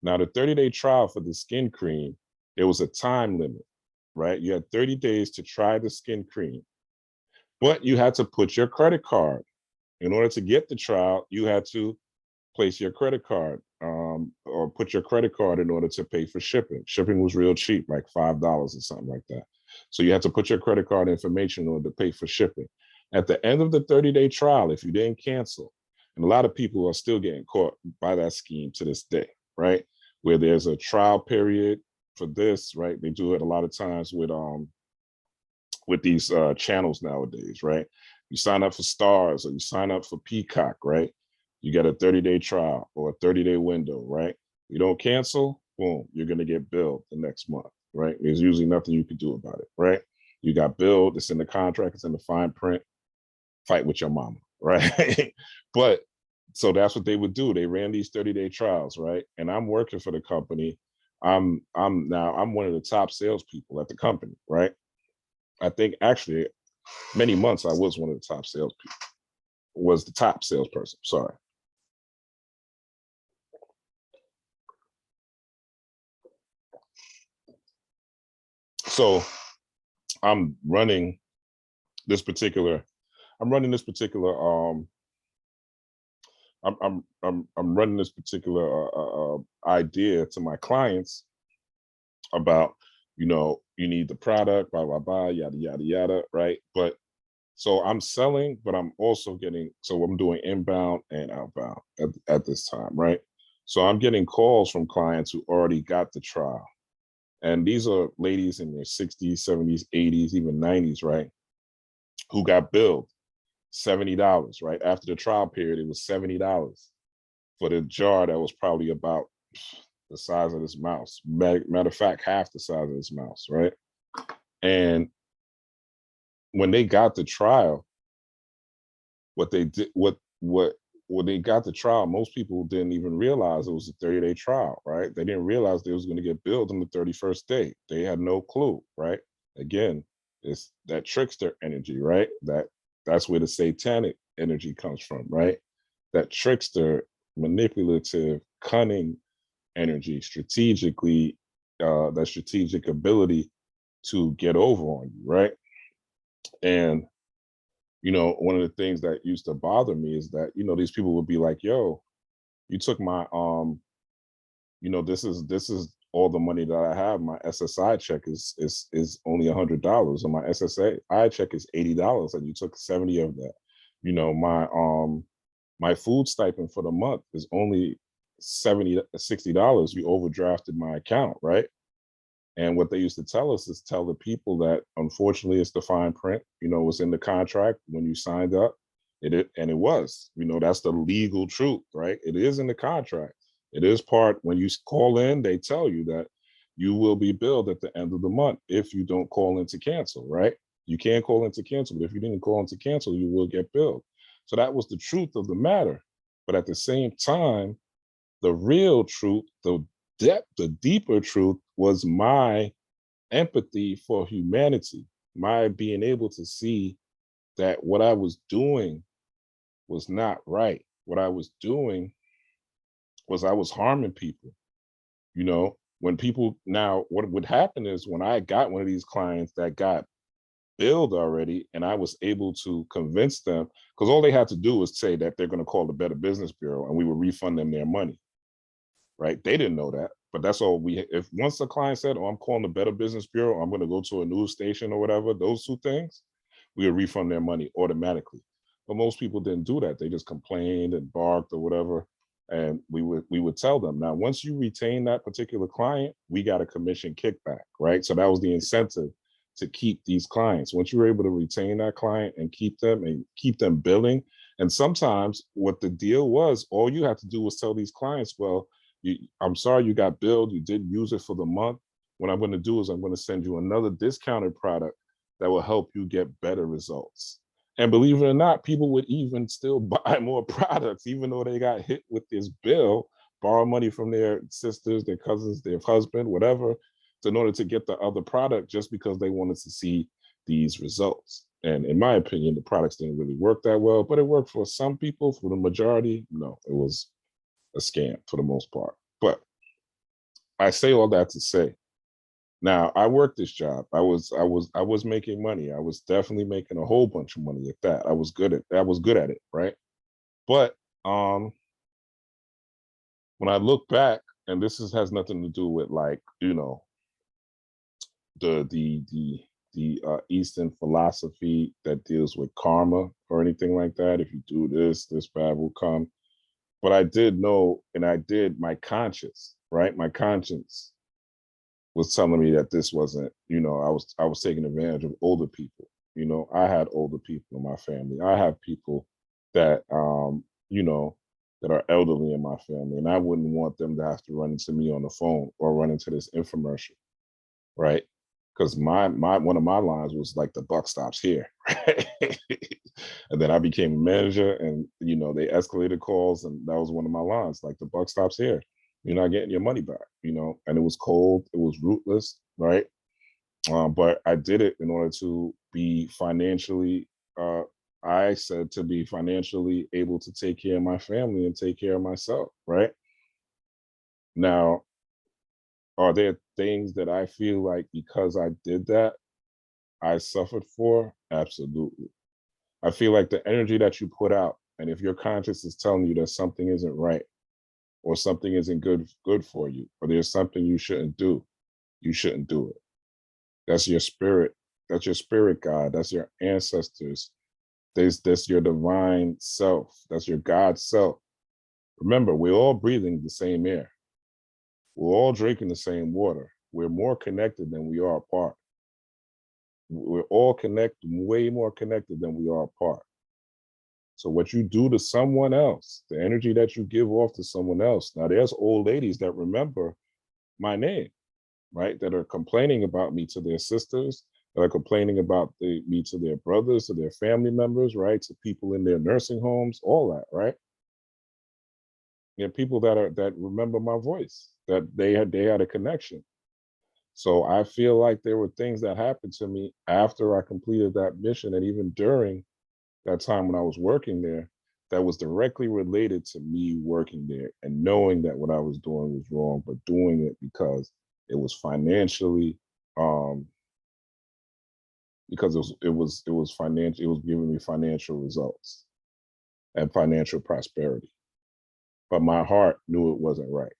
Now, the 30-day trial for the skin cream, there was a time limit, right? You had 30 days to try the skin cream, but you had to put your credit card. In order to get the trial, you had to place your credit card or put your credit card in order to pay for shipping. Shipping was real cheap, like $5 or something like that. So you had to put your credit card information in order to pay for shipping. At the end of the 30-day trial, if you didn't cancel, and a lot of people are still getting caught by that scheme to this day, right? Where there's a trial period for this, right? They do it a lot of times with these channels nowadays, right? You sign up for Stars or you sign up for Peacock, right? You get a 30-day trial or a 30-day window, right? You don't cancel, boom, you're gonna get billed the next month, right? There's usually nothing you can do about it, right? You got billed, it's in the contract, it's in the fine print, fight with your mama, right? But so that's what they would do. They ran these 30-day trials, right? And I'm working for the company, I'm one of the top salespeople at the company, right? I think actually many months I was one of the top salespeople, was the top salesperson, sorry. So I'm running this particular, I'm running this particular idea to my clients about, you need the product, blah, blah, blah, yada, yada, yada, right? But so I'm selling, but I'm also getting, so I'm doing inbound and outbound at this time, right? So I'm getting calls from clients who already got the trial. And these are ladies in their 60s, 70s, 80s, even 90s, right? Who got billed $70, right? After the trial period, it was $70 for the jar that was probably about the size of this mouse. Matter of fact, half the size of this mouse, right? And when they got the trial, what they did, when they got the trial, most people didn't even realize it was a 30-day trial, right? They didn't realize they was going to get billed on the 31st day. They had no clue, right? Again, it's that trickster energy, right? That's where the satanic energy comes from, right? That trickster, manipulative, cunning energy, strategically, that strategic ability to get over on you, right? And one of the things that used to bother me is that, these people would be like, yo, you took my, this is all the money that I have. My SSI check is only $100, and my SSI check is $80, and you took 70 of that. My food stipend for the month is only $60. You overdrafted my account, right? And what they used to tell us is tell the people that, unfortunately, it's the fine print. It's in the contract when you signed up. And it was. That's the legal truth, right? It is in the contract. It is part, when you call in, they tell you that you will be billed at the end of the month if you don't call in to cancel, right? You can't call in to cancel, but if you didn't call in to cancel, you will get billed. So that was the truth of the matter. But at the same time, the real truth, the deeper truth was my empathy for humanity, my being able to see that what I was doing was not right. What I was doing was I was harming people. When people, now what would happen is when I got one of these clients that got billed already, and I was able to convince them, because all they had to do was say that they're going to call the Better Business Bureau and we would refund them their money. Right? They didn't know that, but that's all if once the client said, oh, I'm calling the Better Business Bureau, I'm going to go to a news station or whatever, those two things, we would refund their money automatically. But most people didn't do that. They just complained and barked or whatever. And we would tell them, now, once you retain that particular client, we got a commission kickback, right? So that was the incentive to keep these clients. Once you were able to retain that client and keep them billing. And sometimes what the deal was, all you had to do was tell these clients, well, I'm sorry you got billed, you didn't use it for the month. What I'm going to do is I'm going to send you another discounted product that will help you get better results. And believe it or not, people would even still buy more products, even though they got hit with this bill, borrow money from their sisters, their cousins, their husband, whatever, in order to get the other product, just because they wanted to see these results. And in my opinion, the products didn't really work that well, but it worked for some people. For the majority, no, it was a scam for the most part. But I say all that to say, now I worked this job. I was making money. I was definitely making a whole bunch of money at that. I was good at it, right? But when I look back, and this has nothing to do with, like, the Eastern philosophy that deals with karma or anything like that. If you do this, this bad will come. But I did know, and my conscience, right? My conscience was telling me that this wasn't, I was taking advantage of older people. I had older people in my family. I have people that, that are elderly in my family, and I wouldn't want them to have to run into me on the phone or run into this infomercial, right? Because one of my lines was like, the buck stops here. Right? And then I became a manager, and they escalated calls, and that was one of my lines, like, the buck stops here. you're not getting your money back, and it was cold, it was rootless, right? But I did it in order to be financially, I said to be financially able to take care of my family and take care of myself, right? Now, are there things that I feel like because I did that, I suffered for? Absolutely. I feel like the energy that you put out, and if your conscience is telling you that something isn't right, or something isn't good for you, or there's something you shouldn't do it. That's your spirit. That's your spirit guide. That's your ancestors. That's your divine self. That's your God self. Remember, we're all breathing the same air. We're all drinking the same water. We're more connected than we are apart. We're all connected, way more connected than we are apart. So what you do to someone else, the energy that you give off to someone else. Now, there's old ladies that remember my name, right? That are complaining about me to their sisters, that are complaining about me to their brothers, to their family members, right? To people in their nursing homes, all that, right? There are people that remember my voice, that they had a connection. So I feel like there were things that happened to me after I completed that mission, and even during that time when I was working there, that was directly related to me working there and knowing that what I was doing was wrong, but doing it because it was financially, because it was financial, it was giving me financial results and financial prosperity. But my heart knew it wasn't right.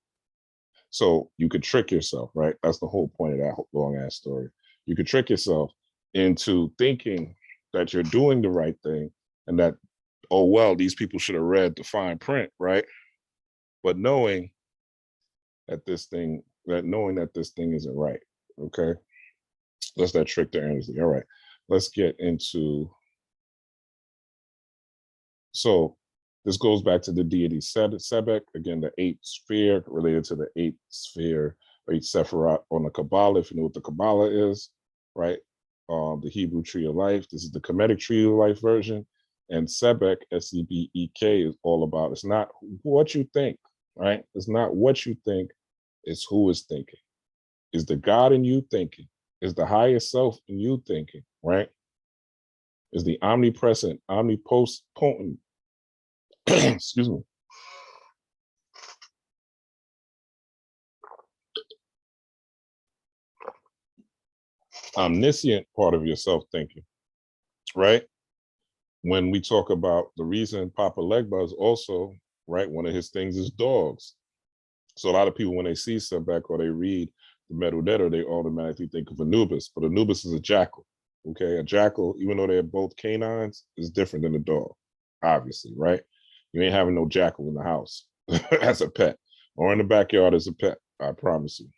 So you could trick yourself, right? That's the whole point of that long ass story. You could trick yourself into thinking that you're doing the right thing and that, oh, well, these people should have read the fine print, right? But knowing that this thing isn't right, okay? That's that trick to energy. All right, let's get into, so this goes back to the deity Sebek, again, the eighth sphere related to the eighth sphere, eighth Sephiroth on the Kabbalah, if you know what the Kabbalah is, right? The Hebrew tree of life. This is the Kemetic tree of life version. And Sebek, S-E-B-E-K, is all about, it's not what you think, right? It's not what you think, it's who is thinking. Is the God in you thinking? Is the higher self in you thinking, right? Is the omnipresent, omnipotent, excuse me, omniscient part of yourself thinking, right? When we talk about the reason Papa Legba is also, right, one of his things is dogs. So a lot of people, when they see Sebek or they read the Metadata, they automatically think of Anubis, but Anubis is a jackal, okay? A jackal, even though they're both canines, is different than a dog, obviously, right? You ain't having no jackal in the house as a pet or in the backyard as a pet, I promise you.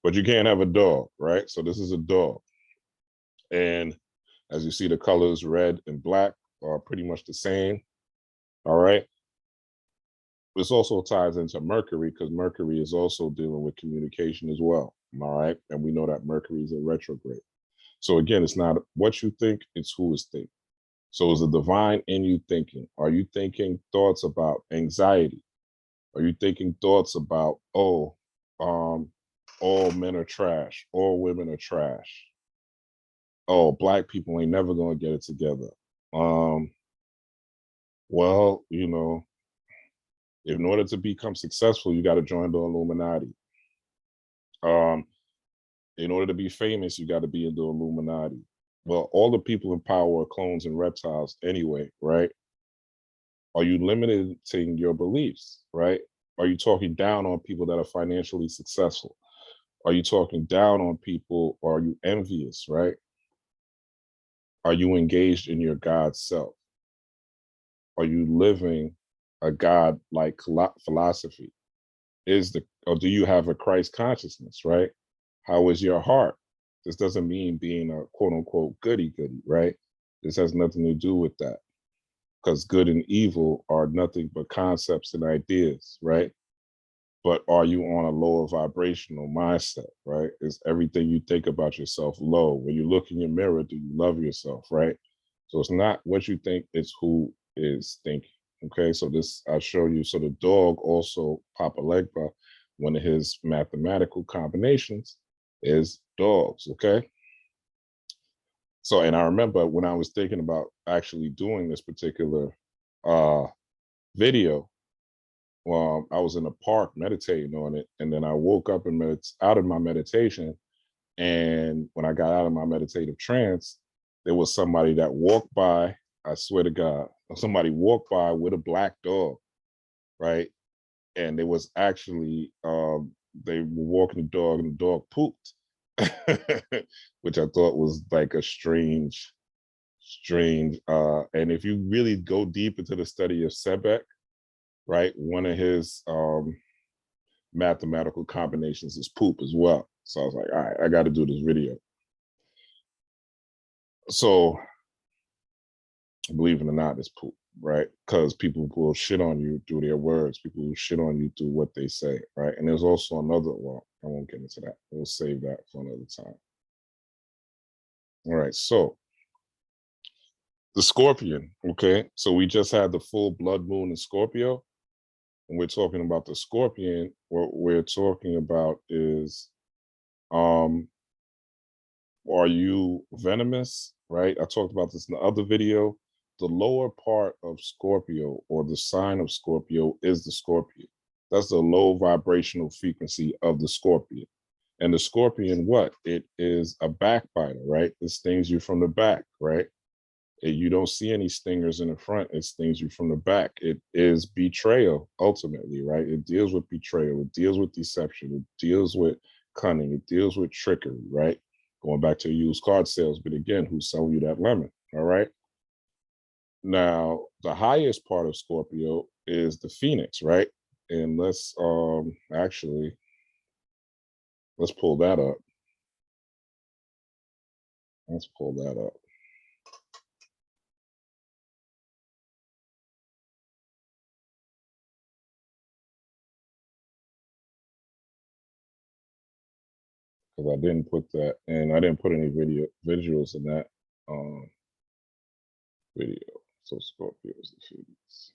But you can't have a dog, right? So this is a dog. And as you see, the colors red and black are pretty much the same, all right? This also ties into Mercury because Mercury is also dealing with communication as well, all right? And we know that Mercury is in retrograde. So again, it's not what you think, it's who is thinking. So is the divine in you thinking? Are you thinking thoughts about anxiety? Are you thinking thoughts about, oh, all men are trash, all women are trash, oh, Black people ain't never gonna get it together? Well, in order to become successful, you got to join the Illuminati. In order to be famous, you got to be in the Illuminati. Well, all the people in power are clones and reptiles anyway, right? Are you limiting your beliefs, right? Are you talking down on people that are financially successful? Are you talking down on people? Or are you envious, right? Are you engaged in your God self? Are you living a God-like philosophy? Or do you have a Christ consciousness, right? How is your heart? This doesn't mean being a quote unquote goody, right? This has nothing to do with that, because good and evil are nothing but concepts and ideas, right? But are you on a lower vibrational mindset, right? Is everything you think about yourself low? When you look in your mirror, do you love yourself, right? So it's not what you think, it's who is thinking. Okay, so this I show you. So the dog also, Papa Legba, one of his mathematical combinations is dogs, okay? So, and I remember when I was thinking about actually doing this particular video, I was in a park meditating on it, and then I woke up and out of my meditation, and when I got out of my meditative trance, there was somebody that walked by, I swear to God, somebody walked by with a black dog, right? And it was actually, they were walking the dog and the dog pooped, which I thought was like a strange, and if you really go deep into the study of Sebek, right, one of his mathematical combinations is poop as well. So I was like, all right, I got to do this video. So believe it or not, it's poop, right? Because people will shit on you through their words. People will shit on you through what they say, right? And there's also another, well, I won't get into that. We'll save that for another time. All right, so the Scorpion, okay? So we just had the full blood moon in Scorpio. When we're talking about the Scorpion, what we're talking about is, are you venomous, right? I talked about this in the other video. The lower part of Scorpio, or the sign of Scorpio, is the Scorpion. That's the low vibrational frequency of the Scorpion. And the Scorpion, what? It is a backbiter, right? It stings you from the back, right? You don't see any stingers in the front. It stings you from the back. It is betrayal, ultimately, right? It deals with betrayal. It deals with deception. It deals with cunning. It deals with trickery, right? Going back to a used card salesman again, who's selling you that lemon, all right? Now, the highest part of Scorpio is the Phoenix, right? And let's actually, let's pull that up. Let's pull that up. Because I didn't put that, and I didn't put any visuals in that video. So Scorpio is the Phoenix.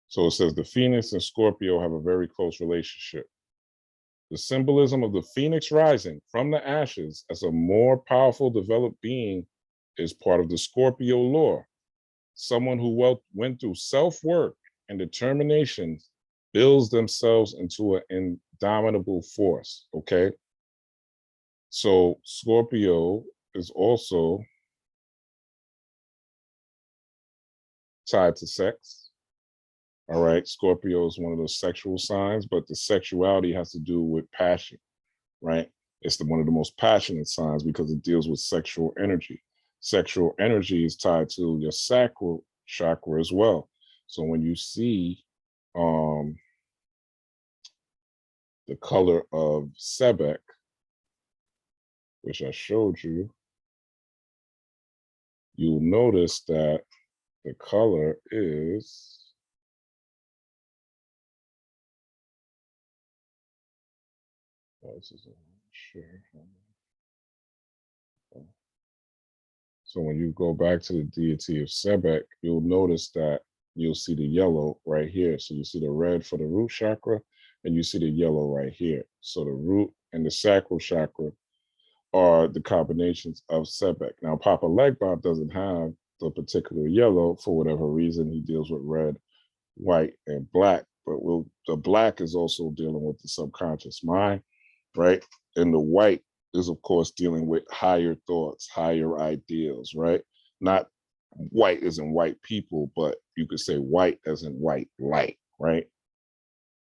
So it says the Phoenix and Scorpio have a very close relationship. The symbolism of the Phoenix rising from the ashes as a more powerful developed being is part of the Scorpio lore. Someone who went through self-work and determination builds themselves into an indomitable force, okay? So Scorpio is also tied to sex. All right, Scorpio is one of those sexual signs, but the sexuality has to do with passion, right? It's one of the most passionate signs because it deals with sexual energy. Sexual energy is tied to your sacral chakra as well. So when you see the color of Sebek, which I showed you, you'll notice that the color is, this is sure. So when you go back to the deity of Sebek, you'll notice that you'll see the yellow right here. So you see the red for the root chakra, and you see the yellow right here. So the root and the sacral chakra are the combinations of Sebek. Now, Papa Elegba doesn't have the particular yellow for whatever reason. He deals with red, white, and black. But the black is also dealing with the subconscious mind, right? And the white is, of course, dealing with higher thoughts, higher ideals, right? Not white as in white people, but you could say white as in white light, right?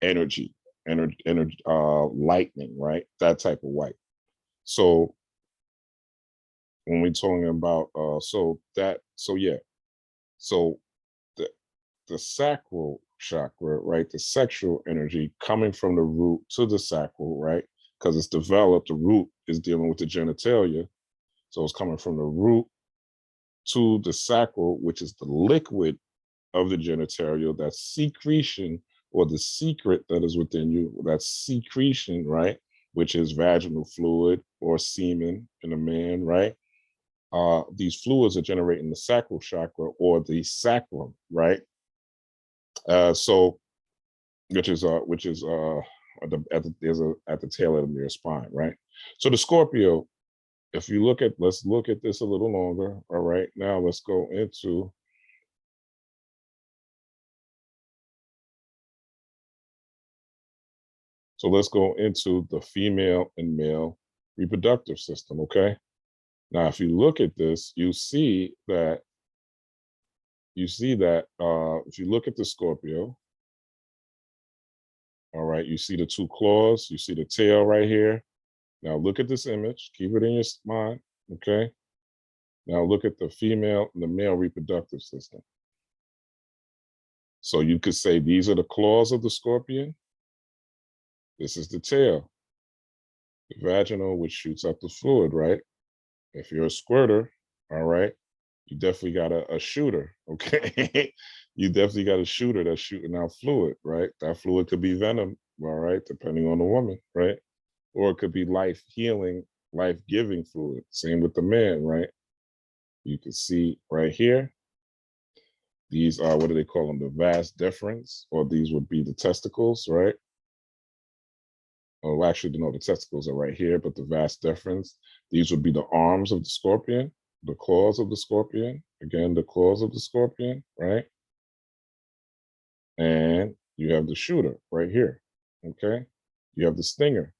Energy, lightning, right? That type of white. So when we're talking about, so the sacral chakra, right? The sexual energy coming from the root to the sacral, right? Because it's developed, the root is dealing with the genitalia. So it's coming from the root to the sacral, which is the liquid of the genitalia, that secretion, or the secret that is within you, that secretion, right? Which is vaginal fluid or semen in a man, right? These fluids are generating the sacral chakra or the sacrum, right? So which is at the tail end of your spine, right? So the Scorpio, if you look at, let's look at this a little longer. All right, now let's go into, so let's go into the female and male reproductive system. Okay, now if you look at this, you see that if you look at the Scorpio, all right, you see the two claws, you see the tail right here. Now look at this image, keep it in your mind, okay? Now look at the female and the male reproductive system. So you could say these are the claws of the scorpion. This is the tail, the vaginal, which shoots up the fluid, right? If you're a squirter, all right, you definitely got a shooter, okay? You definitely got a shooter that's shooting out fluid, right? That fluid could be venom, all right, depending on the woman, right? Or it could be life healing, life giving fluid. Same with the man, right? You can see right here, these are, what do they call them? The vas deferens, or these would be the testicles, right? Oh, actually, no, the testicles are right here, but the vas deferens, these would be the arms of the scorpion, the claws of the scorpion. Again, the claws of the scorpion, right? And you have the shooter right here, okay? You have the stinger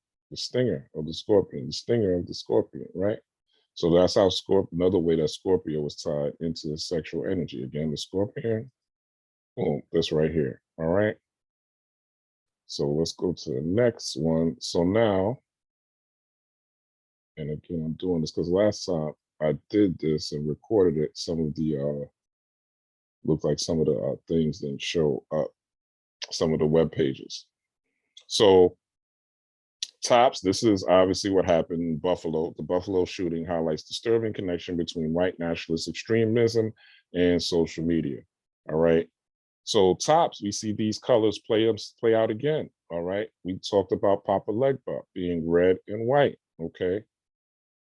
of the scorpion, the stinger of the scorpion, right? So that's how another way that Scorpio was tied into the sexual energy. Again, the scorpion, boom, this right here, all right? So let's go to the next one. So now, and again, I'm doing this because last time I did this and recorded it, some of the, looked like some of the things didn't show up, some of the web pages. So tops, this is obviously what happened in Buffalo. The Buffalo shooting highlights disturbing connection between white nationalist extremism and social media. All right. So tops, we see these colors play out again. All right. We talked about Papa Legba being red and white. Okay.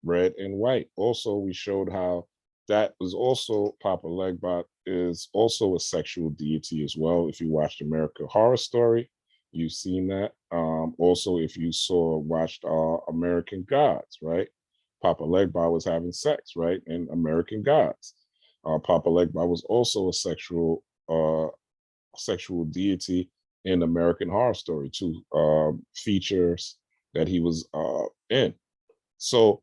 Red and white. Also, we showed how that was also Papa Legba is also a sexual deity as well. If you watched American Horror Story, you've seen that. Also, if you watched American Gods, right? Papa Legba was having sex, right? In American Gods. Papa Legba was also a sexual deity in American Horror Story, two features that he was in. So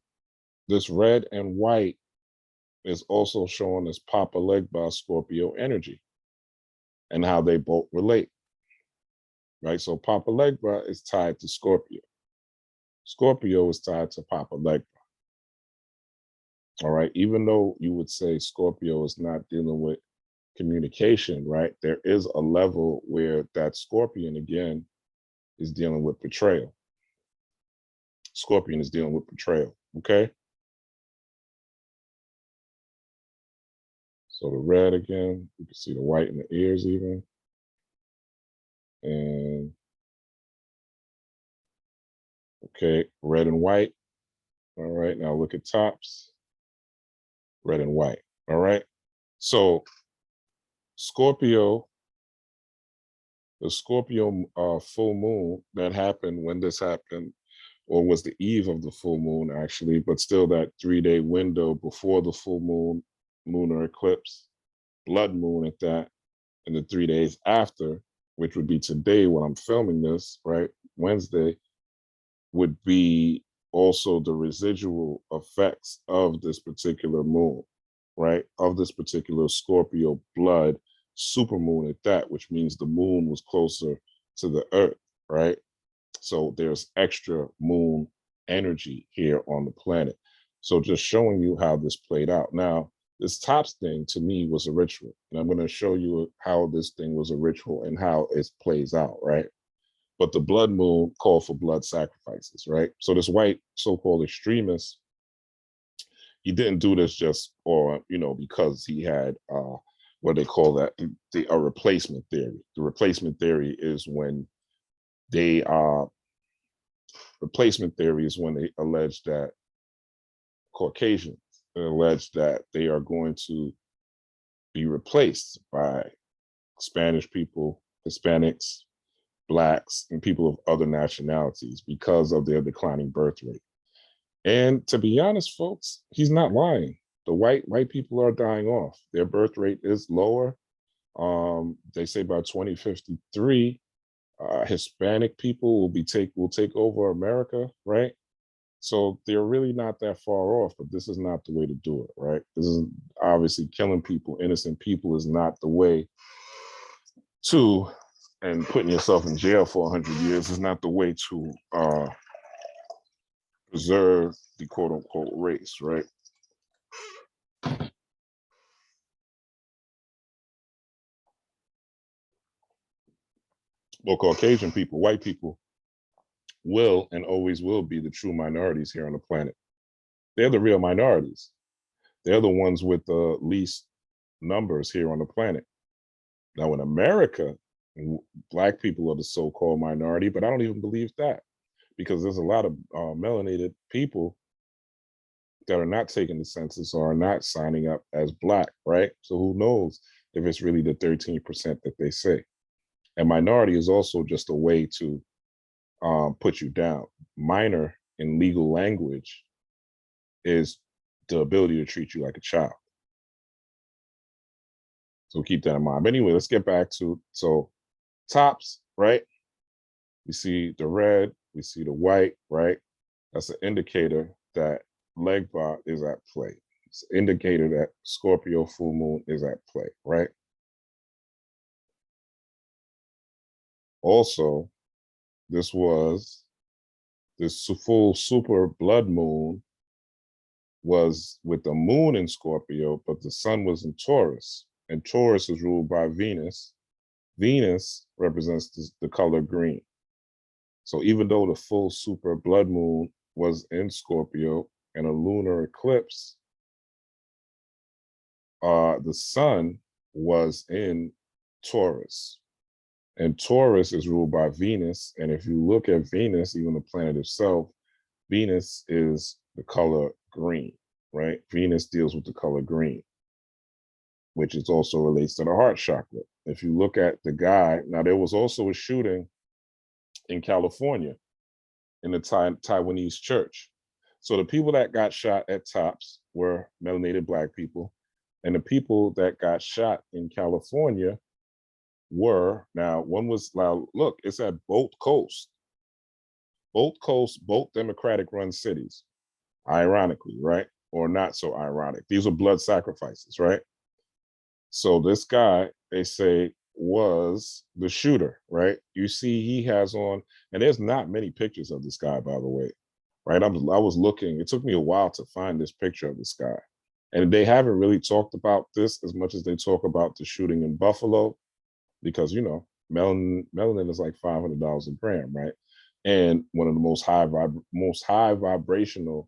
this red and white is also showing as Papa Legba Scorpio energy and how they both relate. Right? So Papa Legba is tied to Scorpio. Scorpio is tied to Papa Legba. All right. Even though you would say Scorpio is not dealing with communication, right? There is a level where that Scorpion again is dealing with betrayal. Scorpion is dealing with betrayal. Okay. So the red again, you can see the white in the ears even. And okay, red and white. All right, now look at tops. Red and white. All right. So Scorpio, the Scorpio full moon that happened when this happened, or was the eve of the full moon actually, but still that 3-day window before the full moon, lunar eclipse, blood moon at that, and the 3 days after, which would be today when I'm filming this, right? Wednesday, would be also the residual effects of this particular moon, right? Of this particular Scorpio blood supermoon at that, which means the moon was closer to the earth, right? So there's extra moon energy here on the planet. So just showing you how this played out. Now, this tops thing to me was a ritual. And I'm going to show you how this thing was a ritual and how it plays out, right? But the blood moon called for blood sacrifices, right? So this white so-called extremist, he didn't do this just because he had what they call that, a replacement theory. The replacement theory is when they allege that Caucasians allege that they are going to be replaced by Spanish people, Hispanics, Blacks, and people of other nationalities because of their declining birth rate. And to be honest, folks, he's not lying. The white people are dying off. Their birth rate is lower. They say by 2053, Hispanic people will take over America, right? So they're really not that far off, but this is not the way to do it, right? This is obviously killing people, innocent people, is not the way to, and putting yourself in jail for 100 years is not the way to preserve the quote unquote race, right? Well, Caucasian people, white people, will and always will be the true minorities here on the planet. They're the real minorities. They're the ones with the least numbers here on the planet. Now, in America, Black people are the so-called minority, but I don't even believe that, because there's a lot of melanated people that are not taking the census or are not signing up as Black, right? So who knows if it's really the 13% that they say. And minority is also just a way to put you down. Minor in legal language is the ability to treat you like a child. So keep that in mind. But anyway, let's get back to, so tops, right? We see the red, we see the white, right? That's an indicator that Elegba is at play. It's an indicator that Scorpio full moon is at play, right? Also, this full super blood moon was with the moon in Scorpio, but the sun was in Taurus, and Taurus is ruled by Venus. Venus represents the color green. So even though the full super blood moon was in Scorpio and a lunar eclipse, the sun was in Taurus. And Taurus is ruled by Venus. And if you look at Venus, even the planet itself, Venus is the color green, right? Venus deals with the color green, which is also relates to the heart chakra. If you look at the guy, now there was also a shooting in California in the Taiwanese church. So the people that got shot at Tops were melanated Black people. And the people that got shot in California were, now one was, now look, it's at both coasts, both Democratic run cities, ironically, right? Or not so ironic. These are blood sacrifices, right? So this guy, they say, was the shooter, right? You see he has on, and there's not many pictures of this guy, by the way, right? I was looking, it took me a while to find this picture of this guy. And they haven't really talked about this as much as they talk about the shooting in Buffalo, because, you know, melanin is like $500 a gram, right? And one of the most high vibrational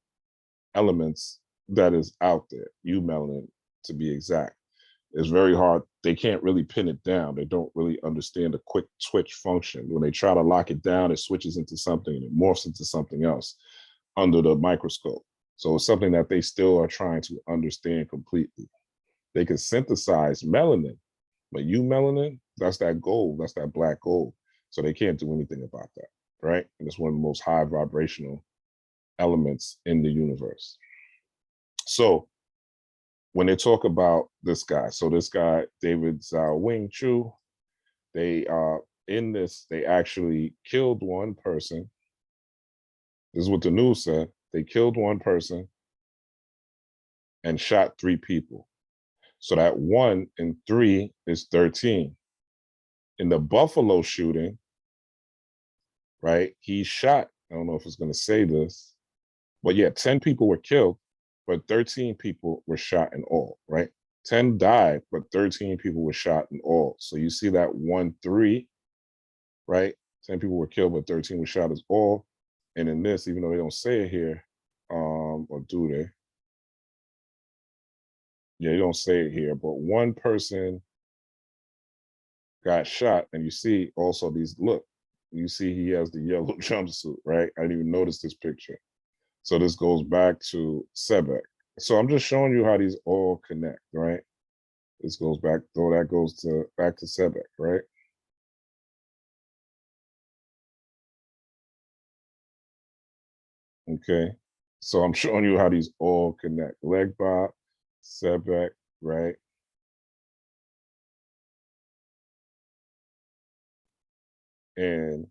elements that is out there, melanin to be exact. It's very hard. They can't really pin it down. They don't really understand the quick switch function. When they try to lock it down, it switches into something and it morphs into something else under the microscope. So it's something that they still are trying to understand completely. They can synthesize melanin, but melanin, that's that gold, that's that black gold. So they can't do anything about that, right? And it's one of the most high vibrational elements in the universe. So when they talk about this guy, so this guy, David Zhao Wing Chu, they in this, they actually killed one person. This is what the news said. They killed one person and shot 3 people. So that 1 and 3 is 13. In the Buffalo shooting, right, he shot, I don't know if it's going to say this, but yeah, 10 people were killed, but 13 people were shot in all, right? 10 died, but 13 people were shot in all. So you see that 1-3, right? 10 people were killed, but 13 were shot as all. And in this, even though they don't say it here, or do they? Yeah, they don't say it here, but one person got shot, and you see also these, look, you see he has the yellow jumpsuit, right? I didn't even notice this picture. So this goes back to Sebek. So I'm just showing you how these all connect, right? This goes back, though that goes to back to Sebek, right? Okay. So I'm showing you how these all connect. Elegba, Sebek, right? And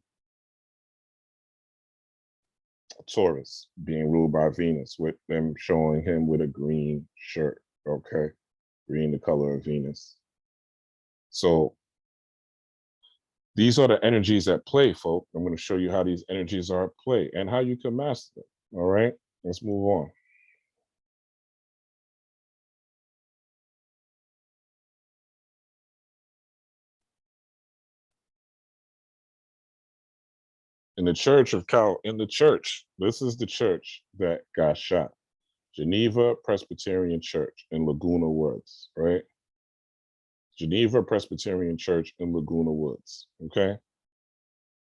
Taurus being ruled by Venus, with them showing him with a green shirt. Okay. Green, the color of Venus. So these are the energies at play, folk. I'm going to show you how these energies are at play and how you can master them. All right. Let's move on. In the church of this is the church that got shot. Geneva Presbyterian Church in Laguna Woods, right? Geneva Presbyterian Church in Laguna Woods, okay?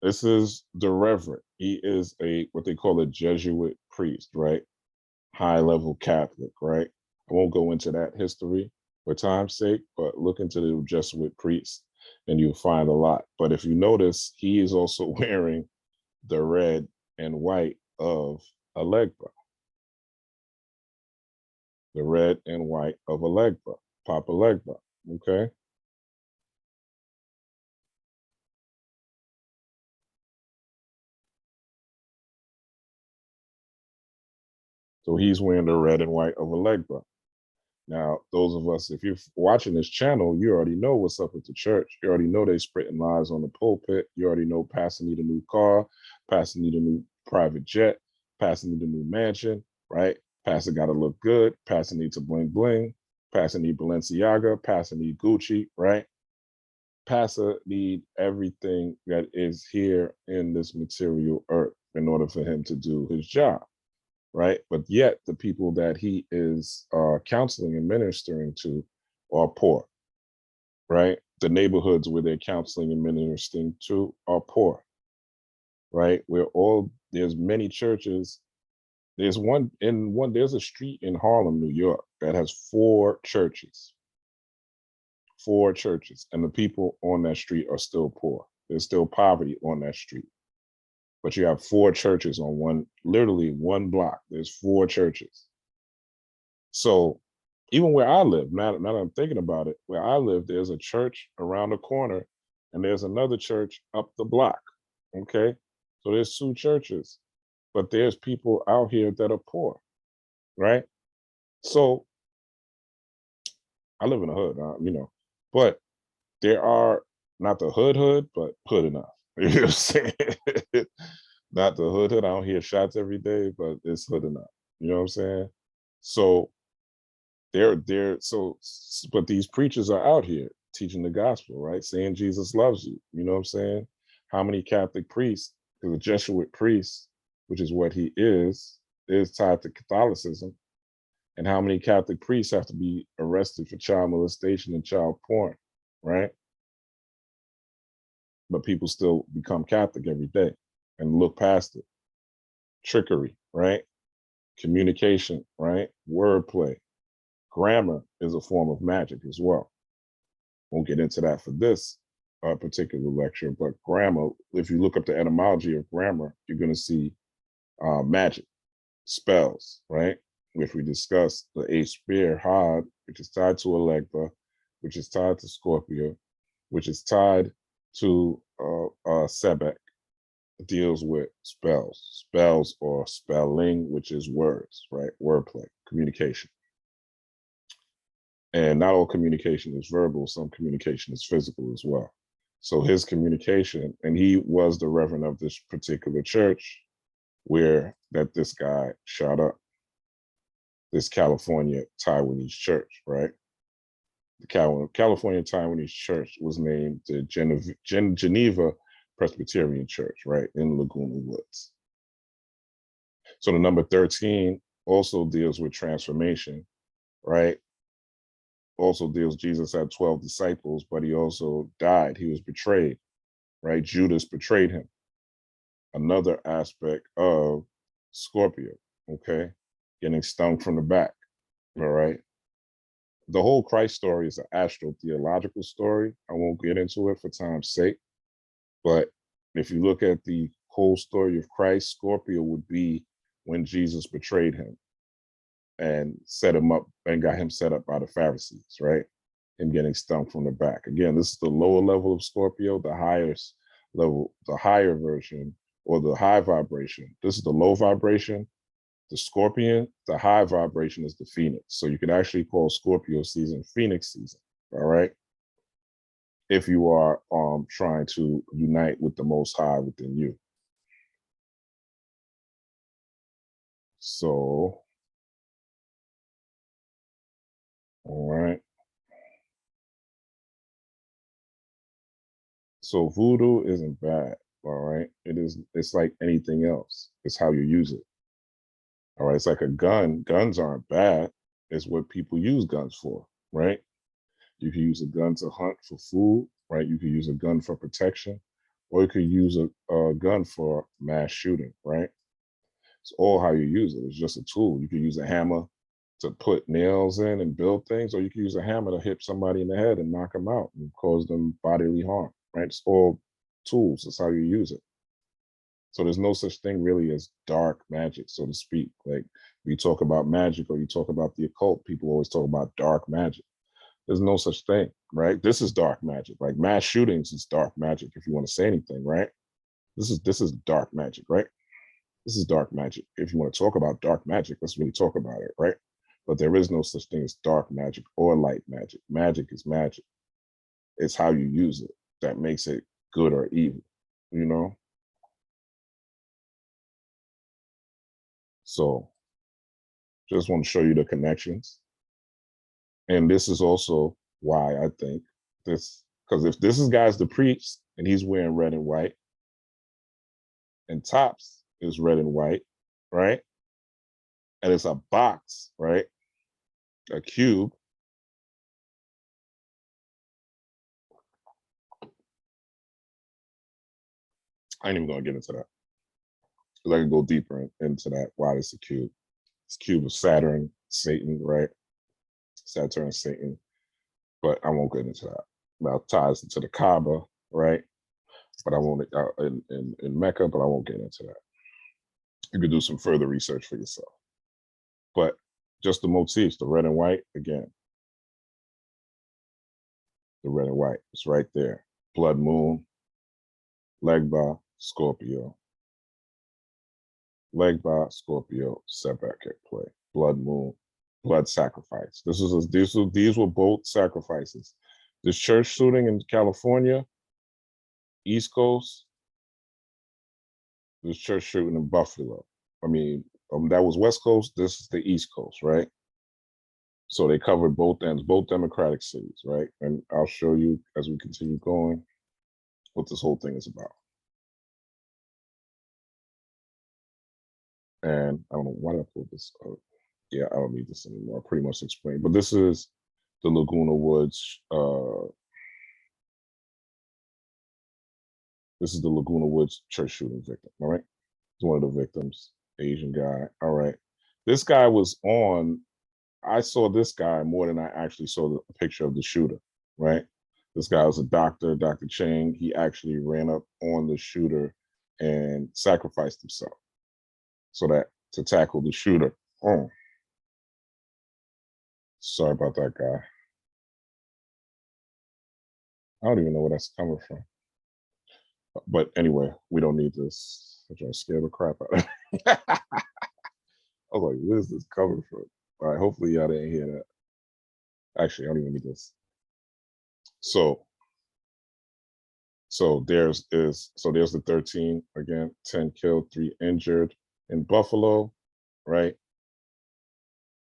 This is the Reverend. He is what they call a Jesuit priest, right? High level Catholic, right? I won't go into that history for time's sake, but look into the Jesuit priest and you'll find a lot. But if you notice, he is also wearing the red and white of Elegba. The red and white of Elegba, Papa Elegba, okay? So he's wearing the red and white of Elegba. Now, those of us, if you're watching this channel, you already know what's up with the church. You already know they spitting lies on the pulpit. You already know Pastor need a new car, Pastor need a new private jet, Pastor need a new mansion, right? Pastor got to look good. Pastor needs a bling bling. Pastor need Balenciaga. Pastor need Gucci, right? Pastor need everything that is here in this material earth in order for him to do his job, right? But yet the people that he is counseling and ministering to are poor, right? The neighborhoods where they're counseling and ministering to are poor, right? There's many churches. There's there's a street in Harlem, New York that has 4 churches. 4 churches, and the people on that street are still poor. There's still poverty on that street. But you have 4 churches on literally one block. There's 4 churches. So even where I live, now that I'm thinking about it, where I live, there's a church around the corner and there's another church up the block. Okay. So there's 2 churches, but there's people out here that are poor, right? So I live in the hood, but there are not the hood, but hood enough. You know what I'm saying? Not the hood. I don't hear shots every day, but it's hood enough. You know what I'm saying? So but these preachers are out here teaching the gospel, right? Saying Jesus loves you. You know what I'm saying? How many Catholic priests, because a Jesuit priest, which is what he is tied to Catholicism. And how many Catholic priests have to be arrested for child molestation and child porn, right? But people still become Catholic every day and look past it. Trickery, right? Communication, right? Wordplay. Grammar is a form of magic as well. Won't get into that for this particular lecture, but grammar, if you look up the etymology of grammar, you're going to see magic, spells, right? If we discuss the 8 spear Had, which is tied to Elegba, which is tied to Scorpio, which is tied to Sebek, deals with spells or spelling, which is words, right? Wordplay, communication. And not all communication is verbal, some communication is physical as well. So his communication, and he was the reverend of this particular church where this guy shot up, this California Taiwanese church, right? The California Taiwanese church was named the Geneva Presbyterian Church, right, in Laguna Woods. So the number 13 also deals with transformation, right? Also deals, Jesus had 12 disciples, but he also died. He was betrayed, right? Judas betrayed him. Another aspect of Scorpio, okay? Getting stung from the back, all right? The whole Christ story is an astro-theological story. I won't get into it for time's sake, but if you look at the whole story of Christ, Scorpio would be when Jesus betrayed him and set him up and got him set up by the Pharisees, right? Him getting stung from the back. Again, this is the lower level of Scorpio, the highest level, the higher version, or the high vibration. This is the low vibration. The Scorpion, the high vibration is the Phoenix. So you can actually call Scorpio season Phoenix season, all right? If you are trying to unite with the Most High within you. So, all right. So voodoo isn't bad, all right? It's like anything else. It's how you use it. All right, it's like a gun. Guns aren't bad. It's what people use guns for, right? You can use a gun to hunt for food, right? You can use a gun for protection, or you could use a gun for mass shooting, right? It's all how you use it. It's just a tool. You can use a hammer to put nails in and build things, or you can use a hammer to hit somebody in the head and knock them out and cause them bodily harm, right? It's all tools. It's how you use it. So there's no such thing really as dark magic, so to speak. Like we talk about magic or you talk about the occult, people always talk about dark magic. There's no such thing, right? This is dark magic. Like mass shootings is dark magic, if you want to say anything, right? This is dark magic, right? This is dark magic. If you want to talk about dark magic, let's really talk about it, right? But there is no such thing as dark magic or light magic. Magic is magic. It's how you use it that makes it good or evil, you know? So just want to show you the connections. And this is also why I think this, because if this is guy's the priest and he's wearing red and white, and Tops is red and white, right? And it's a box, right? A cube. I ain't even gonna get into that. Because I can go deeper into that. Why it's a cube. It's a cube of Saturn, Satan, right? Saturn, Satan. But I won't get into that. Now ties into the Kaaba, right? But I won't in Mecca, but I won't get into that. You could do some further research for yourself. But just the motifs, the red and white, again. The red and white, it's right there. Blood moon, Elegba, Scorpio. Elegba, Scorpio, Sebek at play. Blood moon, blood sacrifice. These were both sacrifices. This church shooting in California, East Coast, this church shooting in Buffalo. I mean, that was West Coast, this is the East Coast, right? So they covered both ends, both Democratic cities, right? And I'll show you as we continue going what this whole thing is about. And I don't know, why did I pull this up? Yeah, I don't need this anymore. I pretty much explained. But this is the Laguna Woods. This is the Laguna Woods church shooting victim, all right? It's one of the victims, Asian guy, all right? This guy was on, I saw this guy more than I actually saw the picture of the shooter, right? This guy was a doctor, Dr. Chang. He actually ran up on the shooter and sacrificed himself so that to tackle the shooter. Oh, sorry about that guy. I don't even know where that's coming from. But anyway, we don't need this. I'm trying to scare the crap out of me. I was like, where's this coming from? All right, hopefully y'all didn't hear that. Actually, I don't even need this. So there's the 13 again, 10 killed, 3 injured in Buffalo, right?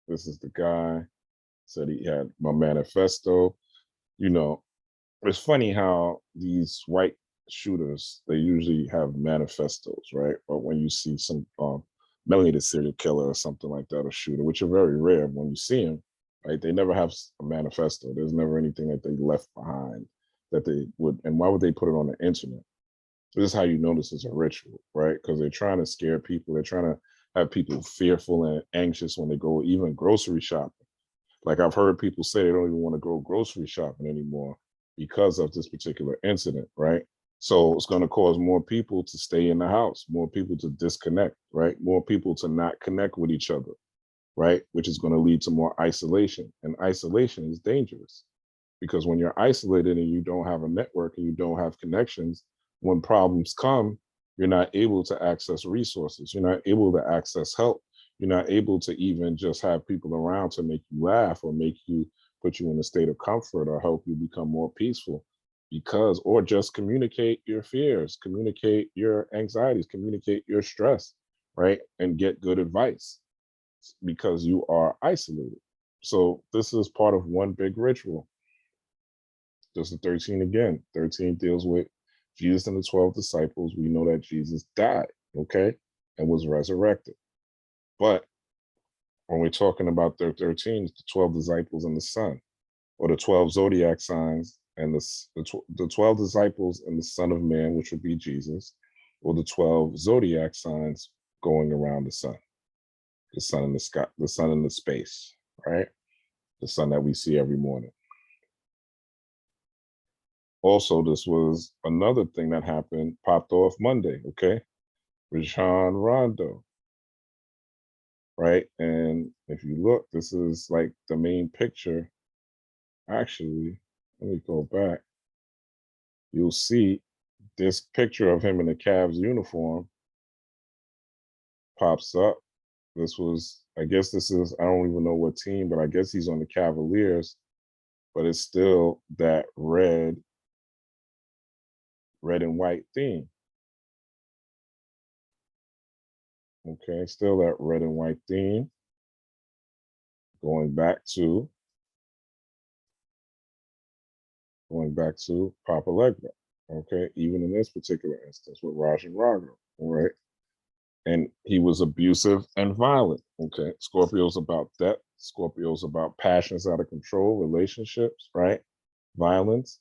This is the guy, said he had my manifesto. You know, it's funny how these white shooters, they usually have manifestos, right? But when you see some melanated serial killer or something like that, a shooter, which are very rare when you see them, right? They never have a manifesto. There's never anything that they left behind that they would, and why would they put it on the internet? This is how you know this is a ritual, right? Because they're trying to scare people. They're trying to have people fearful and anxious when they go even grocery shopping. Like I've heard people say they don't even want to go grocery shopping anymore because of this particular incident, right? So it's going to cause more people to stay in the house, more people to disconnect, right? More people to not connect with each other, right? Which is going to lead to more isolation. And isolation is dangerous because when you're isolated and you don't have a network and you don't have connections, when problems come, you're not able to access resources. You're not able to access help. You're not able to even just have people around to make you laugh or make you put you in a state of comfort or help you become more peaceful because, or just communicate your fears, communicate your anxieties, communicate your stress, right? And get good advice because you are isolated. So this is part of one big ritual. Just the 13 again. 13 deals with Jesus and the 12 disciples. We know that Jesus died, okay, and was resurrected. But when we're talking about the 13, it's the 12 disciples and the Son, or the 12 zodiac signs and the 12 disciples and the Son of Man, which would be Jesus, or the 12 zodiac signs going around the sun in the sky, the sun in the space, right? The sun that we see every morning. Also, this was another thing that happened, popped off Monday, okay? Rajon Rondo, right? And if you look, this is like the main picture. Actually, let me go back. You'll see this picture of him in the Cavs uniform pops up. This was, I guess this is, I don't even know what team, but I guess he's on the Cavaliers, but it's still that red and white theme. Okay, still that red and white theme. Going back to Papa Elegba. Okay, even in this particular instance with Rajon Rondo, all right? And he was abusive and violent. Okay, Scorpio's about depth. Scorpio's about passions out of control, relationships, right? Violence.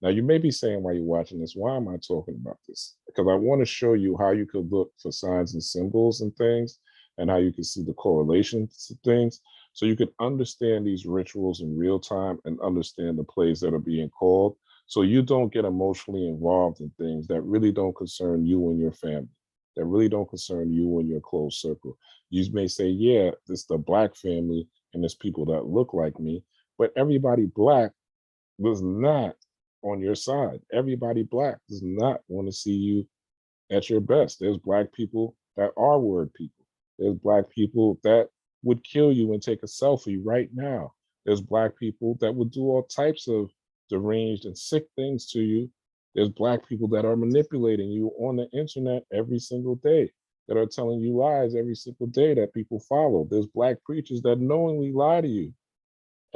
Now you may be saying while you're watching this, why am I talking about this? Because I want to show you how you could look for signs and symbols and things, and how you can see the correlations to things, so you could understand these rituals in real time and understand the plays that are being called, so you don't get emotionally involved in things that really don't concern you and your family, that really don't concern you and your close circle. You may say, yeah, this is the Black family and there's people that look like me, but everybody Black was not on your side. Everybody Black does not want to see you at your best. There's Black people that are word people. There's Black people that would kill you and take a selfie right now. There's Black people that would do all types of deranged and sick things to you. There's Black people that are manipulating you on the internet every single day, that are telling you lies every single day that people follow. There's Black preachers that knowingly lie to you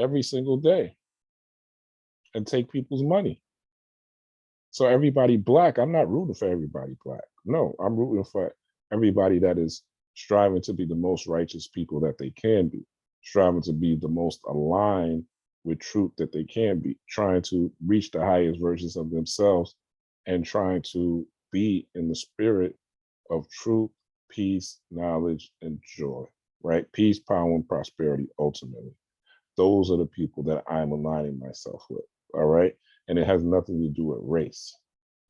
every single day and take people's money. So everybody Black, I'm not rooting for everybody Black. No, I'm rooting for everybody that is striving to be the most righteous people that they can be, striving to be the most aligned with truth that they can be, trying to reach the highest versions of themselves and trying to be in the spirit of truth, peace, knowledge, and joy, right? Peace, power, and prosperity, ultimately. Those are the people that I'm aligning myself with, all right? And it has nothing to do with race.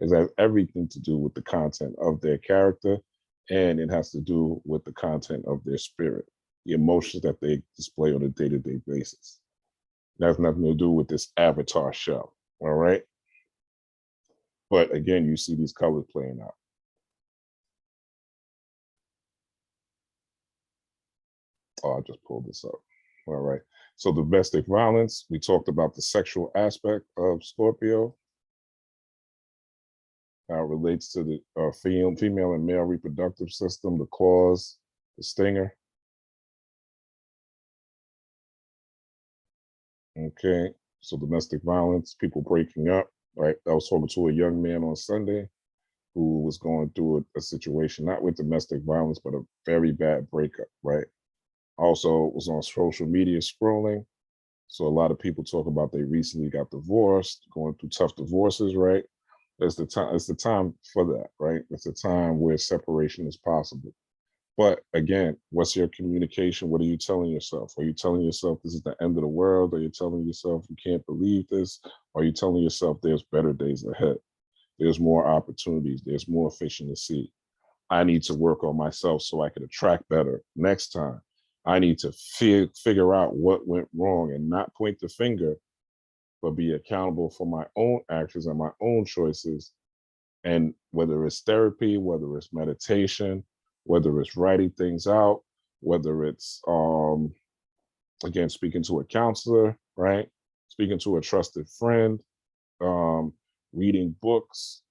It has everything to do with the content of their character, and it has to do with the content of their spirit, the emotions that they display on a day-to-day basis. It has nothing to do with this avatar show, all right? But again, you see these colors playing out. Oh, I just pulled this up. All right. So domestic violence, we talked about the sexual aspect of Scorpio, how it relates to the female and male reproductive system, the claws, the stinger. Okay. So domestic violence, people breaking up, right? I was talking to a young man on Sunday who was going through a situation, not with domestic violence, but a very bad breakup, right? Also was on social media scrolling. So a lot of people talk about they recently got divorced, going through tough divorces, right? It's the time for that, right? It's a time where separation is possible. But again, what's your communication? What are you telling yourself? Are you telling yourself this is the end of the world? Are you telling yourself you can't believe this? Are you telling yourself there's better days ahead? there's more opportunities, there's more efficiency. I need to work on myself so I can attract better next time. I need to figure out what went wrong and not point the finger, but be accountable for my own actions and my own choices. And whether it's therapy, whether it's meditation, whether it's writing things out, whether it's again speaking to a counselor, right? Speaking to a trusted friend, reading books,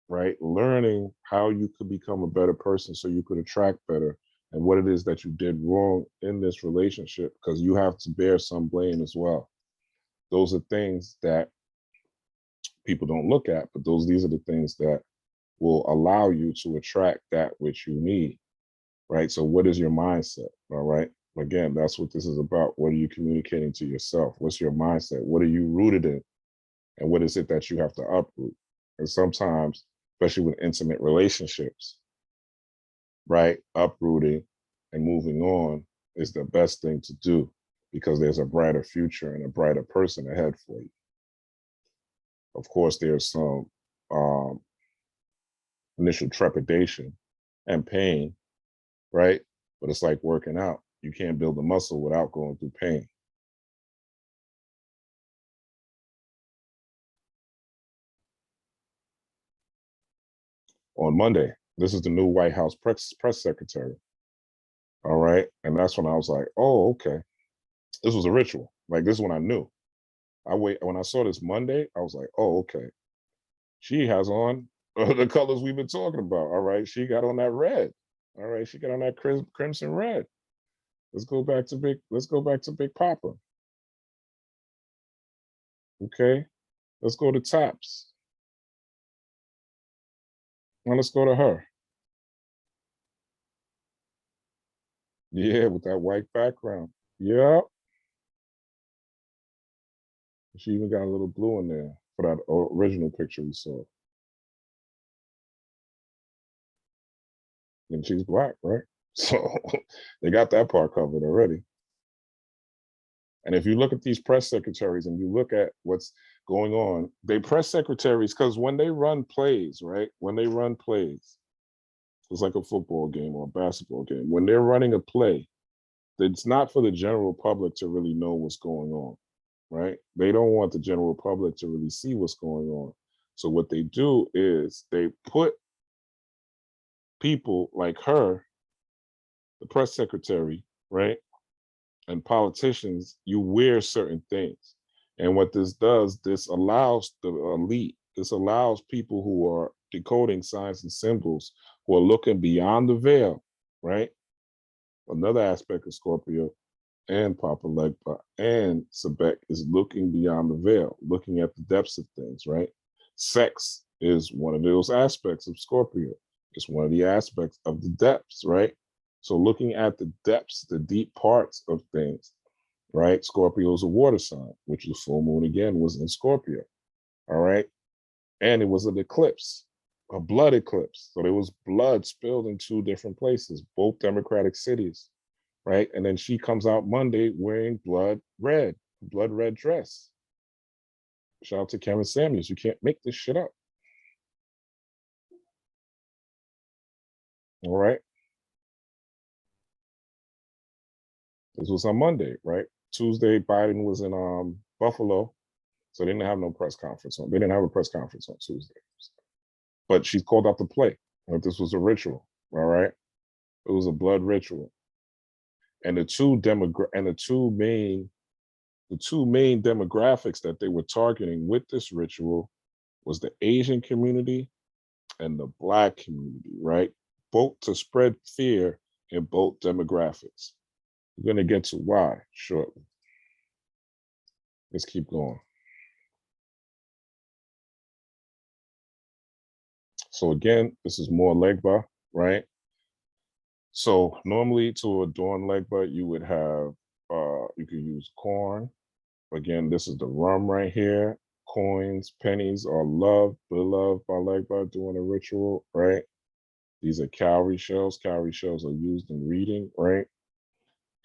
right? Learning how you could become a better person so you could attract better, and what it is that you did wrong in this relationship, because you have to bear some blame as well. Those are things that people don't look at, but these are the things that will allow you to attract that which you need, right? So what is your mindset? All right. Again, that's what this is about. What are you communicating to yourself? What's your mindset? What are you rooted in? And what is it that you have to uproot? And sometimes, especially with intimate relationships, right, uprooting and moving on is the best thing to do, because there's a brighter future and a brighter person ahead for you. Of course, there's some initial trepidation and pain, right? But it's like working out. You can't build a muscle without going through pain. On Monday, this is the new White House press secretary. All right. And that's when I was like, oh, okay. This was a ritual. Like, this is when I knew. When I saw this Monday, I was like, oh, okay. She has on the colors we've been talking about. All right. She got on that red. All right. She got on that crimson red. Let's go back to Big Papa. Okay. Let's go to Tops. Now let's go to her. Yeah, with that white background. Yeah. She even got a little blue in there for that original picture we saw. And she's black, right? So they got that part covered already. And if you look at these press secretaries and you look at what's going on, they press secretaries, because when they run plays, right? When they run plays, it's like a football game or a basketball game. When they're running a play, it's not for the general public to really know what's going on, right? They don't want the general public to really see what's going on. So what they do is they put people like her, the press secretary, right? And politicians, you wear certain things. And what this does, this allows the elite, this allows people who are decoding signs and symbols, who are looking beyond the veil, right? Another aspect of Scorpio and Papa Legba and Sebek is looking beyond the veil, looking at the depths of things, right? Sex is one of those aspects of Scorpio. It's one of the aspects of the depths, right? So looking at the depths, the deep parts of things, right? Scorpio is a water sign, which the full moon again was in Scorpio, all right? And it was an eclipse, a blood eclipse. So there was blood spilled in two different places, both Democratic cities, right? And then she comes out Monday wearing blood red dress. Shout out to Kevin Samuels. You can't make this shit up. All right. This was on Monday, right? Tuesday, Biden was in Buffalo, so they didn't have no press conference on. They didn't have a press conference on Tuesday, but she called out the play. Like, this was a ritual, all right? It was a blood ritual, and the two main demographics that they were targeting with this ritual was the Asian community and the Black community, right? Both to spread fear in both demographics. We're going to get to why shortly. Let's keep going. So again, this is more Legba, right? So normally to adorn Legba, you would have, you could use corn. Again, this is the rum right here. Coins, pennies are loved, beloved by Legba doing a ritual, right? These are cowrie shells. Cowrie shells are used in reading, right?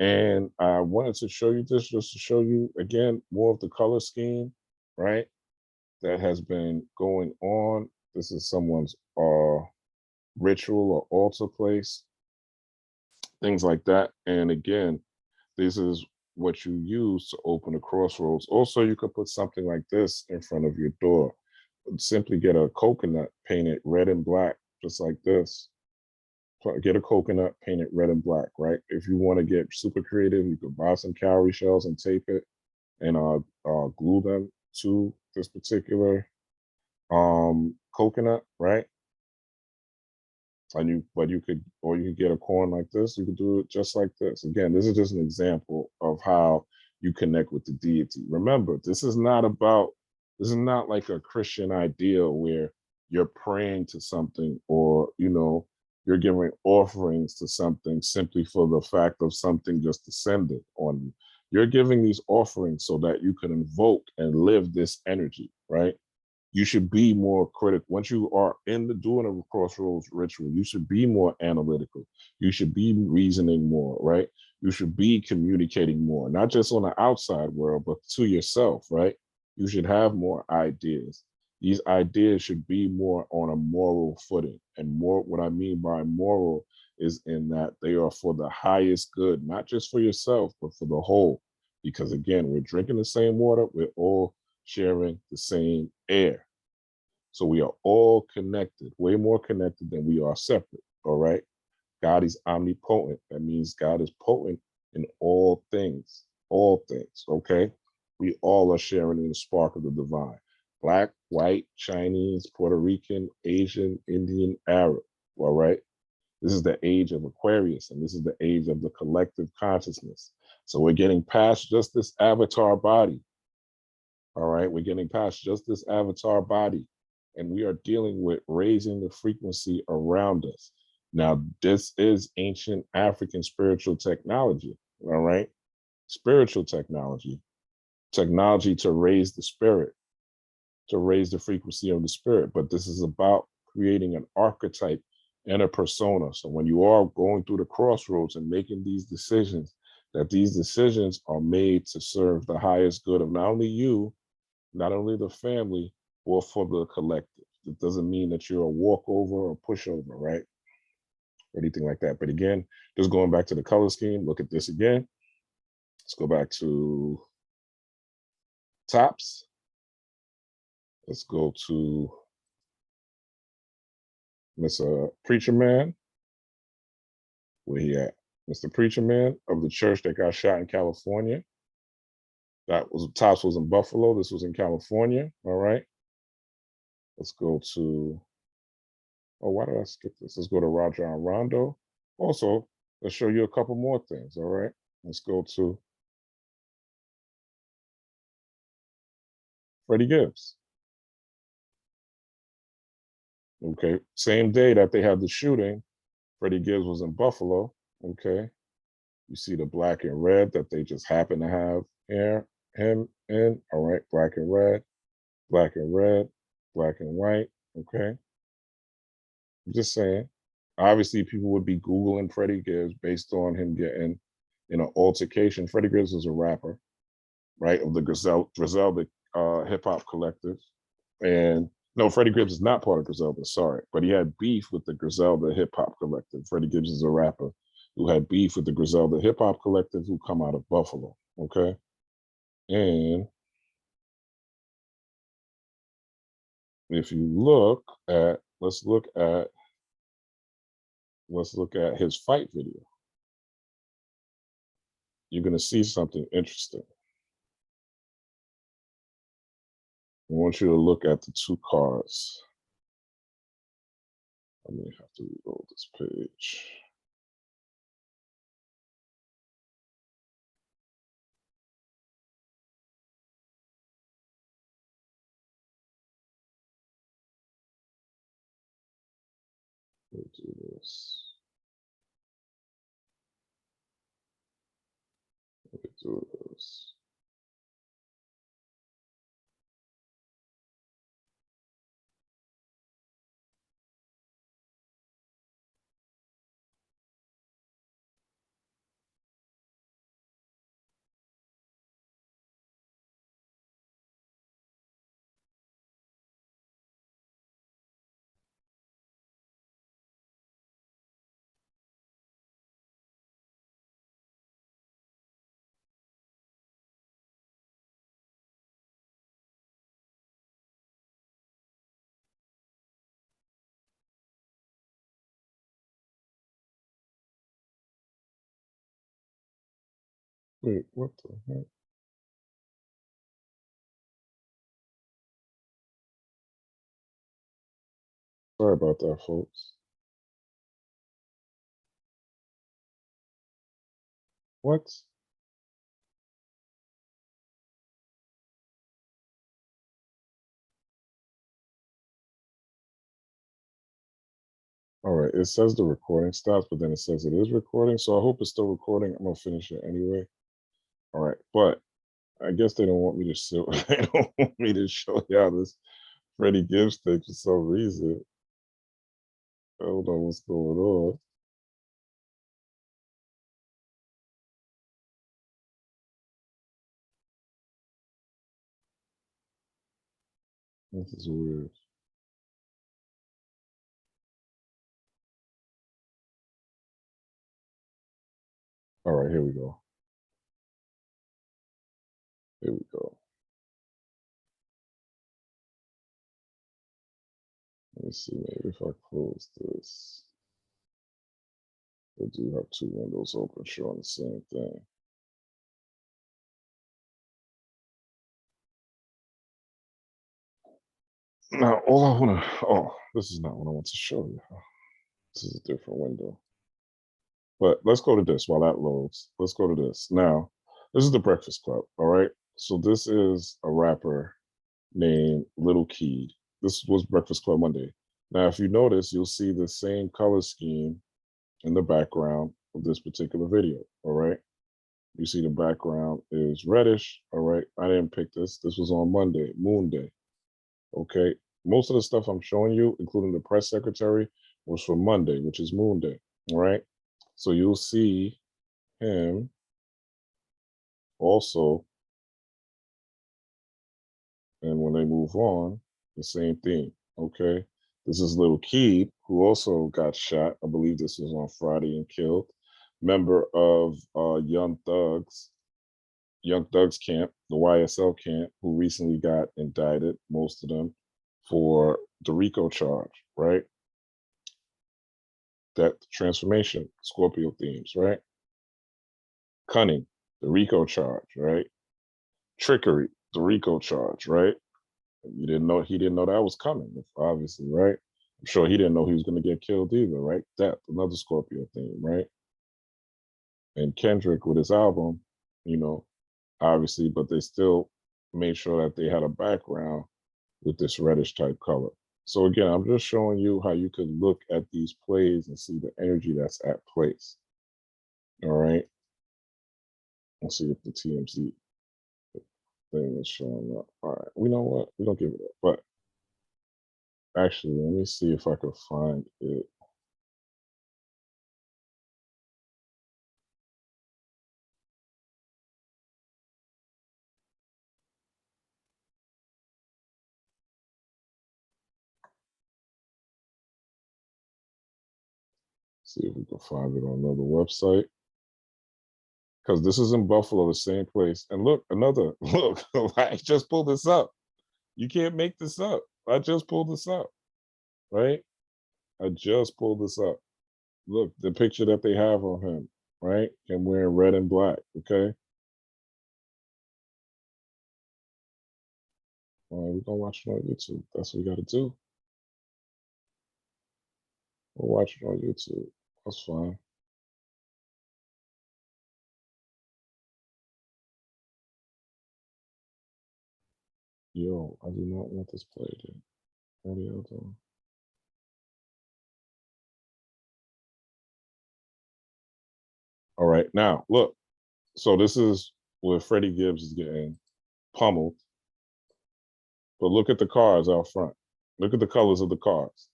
And I wanted to show you this just to show you, again, more of the color scheme, right? That has been going on This is someone's ritual or altar place, things like that. And again, this is what you use to open the crossroads. Also, you could put something like this in front of your door. Simply get a coconut, paint it red and black, just like this. Get a coconut, paint it red and black, right? If you want to get super creative, you could buy some cowrie shells and tape it and glue them to this particular coconut, right? But you could, or you could get a coin like this. You could do it just like this. Again, this is just an example of how you connect with the deity. Remember, this is not like a Christian ideal where you're praying to something, or you're giving offerings to something simply for the fact of something just descended on you. You're giving these offerings so that you can invoke and live this energy, right? You should be more critical. Once you are in the doing of a crossroads ritual, you should be more analytical. You should be reasoning more, right? You should be communicating more, not just on the outside world, but to yourself, right? You should have more ideas. These ideas should be more on a moral footing. And more, what I mean by moral is in that they are for the highest good, not just for yourself, but for the whole. Because again, we're drinking the same water, we're all sharing the same air. So we are all connected, way more connected than we are separate. All right. God is omnipotent. That means God is potent in all things. All things. Okay. We all are sharing in the spark of the divine. Black, white, Chinese, Puerto Rican, Asian, Indian, Arab. All right. This is the age of Aquarius, and this is the age of the collective consciousness. So we're getting past just this avatar body. All right, we're getting past just this avatar body, and we are dealing with raising the frequency around us. Now, this is ancient African spiritual technology. All right, spiritual technology, technology to raise the spirit, to raise the frequency of the spirit. But this is about creating an archetype and a persona. So when you are going through the crossroads and making these decisions, that these decisions are made to serve the highest good of not only you, not only the family, or for the collective. It doesn't mean that you're a walkover or pushover, right? Or anything like that. But again, just going back to the color scheme, look at this again. Let's go back to tops. Let's go to Mr. Preacher Man. Where he at? Mr. Preacher Man of the church that got shot in California. That was tops was in Buffalo. This was in California. All right. Let's go to, oh, why did I skip this? Let's go to Rajon Rondo. Also, let's show you a couple more things. All right. Let's go to Freddie Gibbs. Okay. Same day that they had the shooting, Freddie Gibbs was in Buffalo. Okay. You see the black and red that they just happen to have here, him in. All right. Black and red, black and red, black and white. Okay. I'm just saying. Obviously, people would be Googling Freddie Gibbs based on him getting in an altercation. Freddie Gibbs is a rapper, right, of the Griselda hip hop collective. And no, Freddie Gibbs is not part of Griselda, sorry, but he had beef with the Griselda hip hop collective. Freddie Gibbs is a rapper who had beef with the Griselda hip hop collective who come out of Buffalo, okay? And if you look at, let's look at his fight video. You're going to see something interesting. I want you to look at the two cards. I may have to reload this page. Let me do this. Let me do this. Wait, what the heck? Sorry about that, folks. What? All right, it says the recording stops, but then it says it is recording. So I hope it's still recording. I'm gonna finish it anyway. All right, but I guess they don't want me to show. They don't want me to show y'all this Freddie Gibbs thing for some reason. I don't know what's going on. This is weird. All right, here we go. Here we go. Let me see, maybe if I close this. I do have two windows open showing the same thing. Now, all I want to, oh, this is not what I want to show you. This is a different window. But let's go to this while that loads. Let's go to this. Now, this is the Breakfast Club, all right? So this is a rapper named Little Keed. This was Breakfast Club Monday. Now, if you notice, you'll see the same color scheme in the background of this particular video, all right? You see the background is reddish, all right? I didn't pick this. This was on Monday, Moon Day, okay? Most of the stuff I'm showing you, including the press secretary, was for Monday, which is Moon Day, all right? So you'll see him also, and when they move on, the same thing, okay? This is Little Keed, who also got shot. I believe this was on Friday and killed. Member of Young Thugs camp, the YSL camp, who recently got indicted, most of them, for the RICO charge, right? That transformation, Scorpio themes, right? Cunning, the RICO charge, right? Trickery, the RICO charge, right? He didn't know that was coming, obviously, right? I'm sure he didn't know he was going to get killed either, right? Death, another Scorpio theme, right? And Kendrick with his album, you know, obviously, but they still made sure that they had a background with this reddish type color. So again, I'm just showing you how you could look at these plays and see the energy that's at place. All right. Let's see if the TMZ thing is showing up. All right. We know what? We don't give it up. But actually, let me see if I can find it. See if we can find it on another website. Because this is in Buffalo, the same place. And look, another look, I just pulled this up. You can't make this up. I just pulled this up, right? I just pulled this up. Look, the picture that they have on him, right? And wearing red and black, okay? All right, we're gonna watch it on YouTube. That's what we gotta do. We'll watch it on YouTube. That's fine. Yo, I do not want this played in. What are y'all doing? All right, now look. So this is where Freddie Gibbs is getting pummeled. But look at the cars out front. Look at the colors of the cars.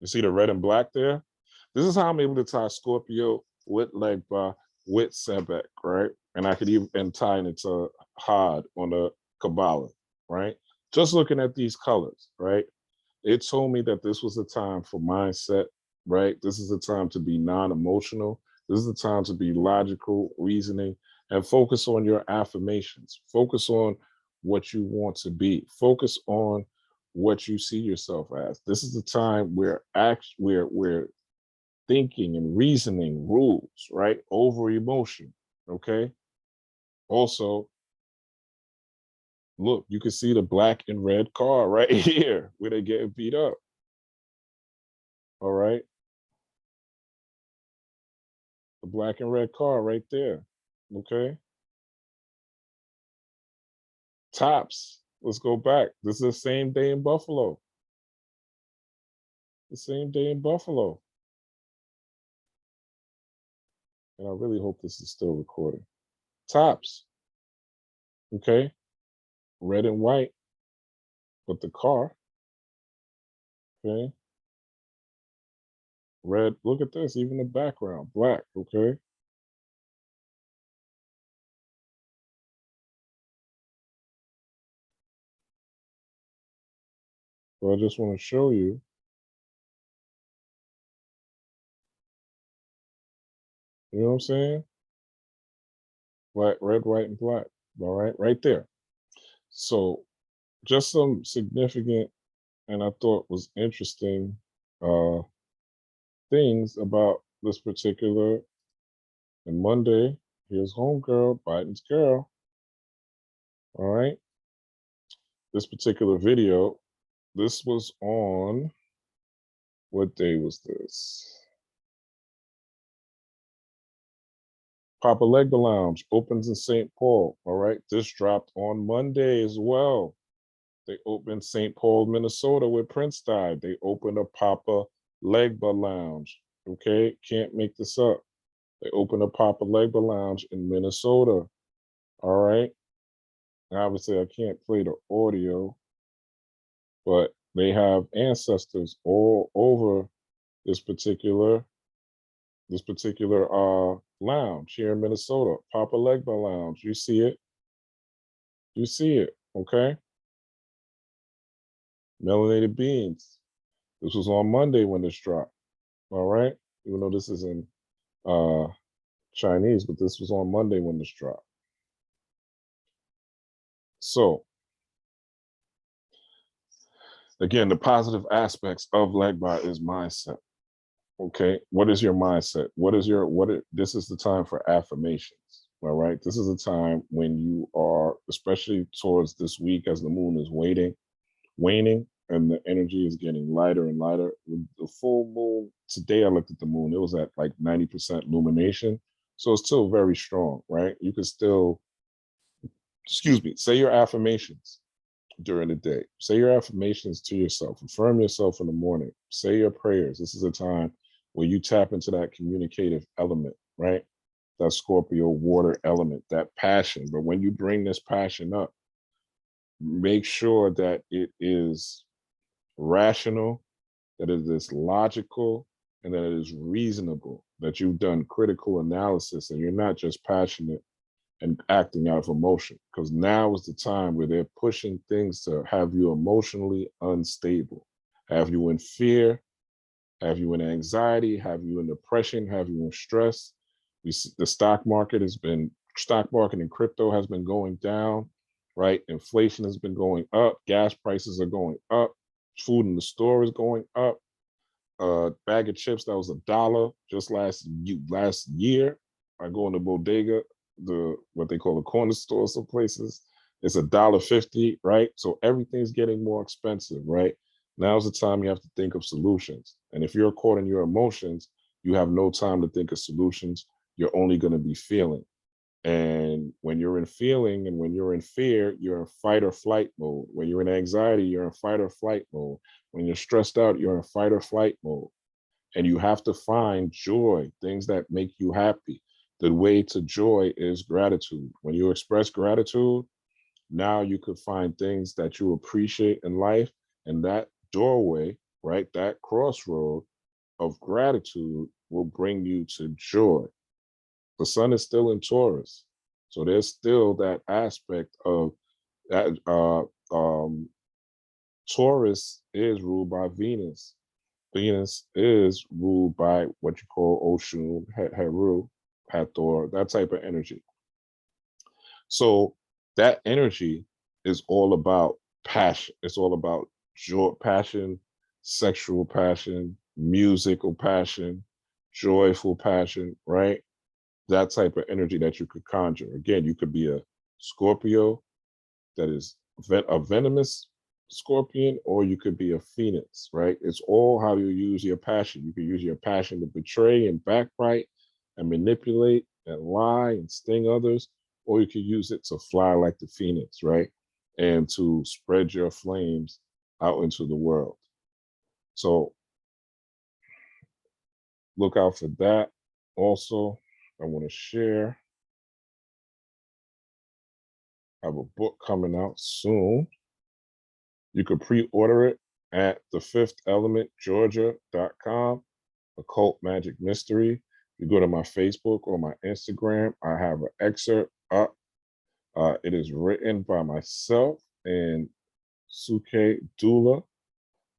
You see the red and black there? This is how I'm able to tie Scorpio with Elegba with Sebek, right? And I could even tie it to Had on the Kabbalah, right? Just looking at these colors, right? It told me that this was a time for mindset, right? This is a time to be non-emotional. This is a time to be logical, reasoning, and focus on your affirmations. Focus on what you want to be. Focus on what you see yourself as. This is the time where where thinking and reasoning rules, right? Over emotion. Okay. Also, look, you can see the black and red car right here where they're getting beat up. All right. The black and red car right there. Okay. Tops. Let's go back. This is the same day in Buffalo. The same day in Buffalo. And I really hope this is still recording. Tops. Okay. Red and white. But the car. Okay. Red. Look at this. Even the background. Black. Okay. So I just want to show you. You know what I'm saying? Black, red, white, and black. All right. Right there. So just some significant and I thought was interesting things about this particular and Monday. Here's homegirl, Biden's girl. All right. This particular video, this was on what day was this? Papa Legba Lounge opens in St. Paul. All right. This dropped on Monday as well. They opened St. Paul, Minnesota, where Prince died. They opened a Papa Legba Lounge. Okay. Can't make this up. They opened a Papa Legba Lounge in Minnesota. All right. Obviously, I can't play the audio, but they have ancestors all over this particular lounge here in Minnesota. Papa Legba Lounge. You see it. You see it. Okay. Melanated beings. This was on Monday when this dropped. All right. Even though this is in Chinese, but this was on Monday when this dropped. So, again, the positive aspects of Legba is mindset. Okay, what is your mindset? This is the time for affirmations. All right, this is a time when you are, especially towards this week as the moon is waning, and the energy is getting lighter and lighter. With the full moon today, I looked at the moon; it was at like 90% illumination, so it's still very strong. Right, you can still, say your affirmations during the day. Say your affirmations to yourself. Affirm yourself in the morning. Say your prayers. This is a time where you tap into that communicative element, right? That Scorpio water element, that passion. But when you bring this passion up, make sure that it is rational, that it is logical, and that it is reasonable, that you've done critical analysis and you're not just passionate and acting out of emotion, because now is the time where they're pushing things to have you emotionally unstable, have you in fear, have you in anxiety, have you in depression, have you in stress. The stock market and crypto has been going down, right? Inflation has been going up, gas prices are going up, food in the store is going up. Bag of chips that was $1 just last year. I go in the bodega, what they call the corner store, some places it's $1.50, right? So everything's getting more expensive, right? Now's the time you have to think of solutions. And if you're caught in your emotions, you have no time to think of solutions. You're only going to be feeling. And when you're in feeling and when you're in fear, you're in fight or flight mode. When you're in anxiety, you're in fight or flight mode. When you're stressed out, you're in fight or flight mode. And you have to find joy, things that make you happy. The way to joy is gratitude. When you express gratitude, now you could find things that you appreciate in life. And that doorway, right, that crossroad of gratitude will bring you to joy. The sun is still in Taurus. So there's still that aspect of that. Taurus is ruled by Venus. Venus is ruled by what you call Oshun, Heru, Hathor, that type of energy. So that energy is all about passion. It's all about joy, passion, sexual passion, musical passion, joyful passion, right? that type of energy that you could conjure. Again, you could be a Scorpio that is a venomous scorpion, or you could be a phoenix, right? It's all how you use your passion. You can use your passion to betray and backbite and manipulate and lie and sting others, or you can use it to fly like the phoenix, right? And to spread your flames out into the world. So look out for that. Also, I want to share, I have a book coming out soon. You could pre-order it at thefifthelementgeorgia.com, Occult Magic Mystery. You go to my Facebook or my Instagram, I have an excerpt up. It is written by myself and Suke Dula,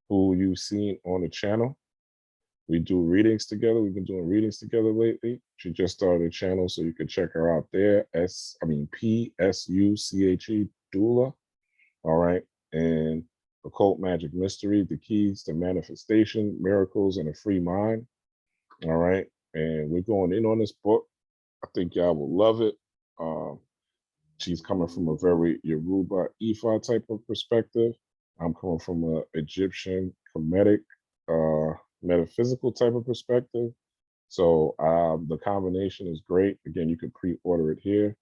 who you've seen on the channel. We do readings together. We've been doing readings together lately. She just started a channel, so you can check her out there. PSUCHE Dula. All right. And Occult Magic Mystery, the keys to manifestation, miracles, and a free mind. All right. And we're going in on this book. I think y'all will love it. She's coming from a very Yoruba Ifa type of perspective. I'm coming from an Egyptian Kemetic metaphysical type of perspective. So the combination is great. Again, you can pre-order it here,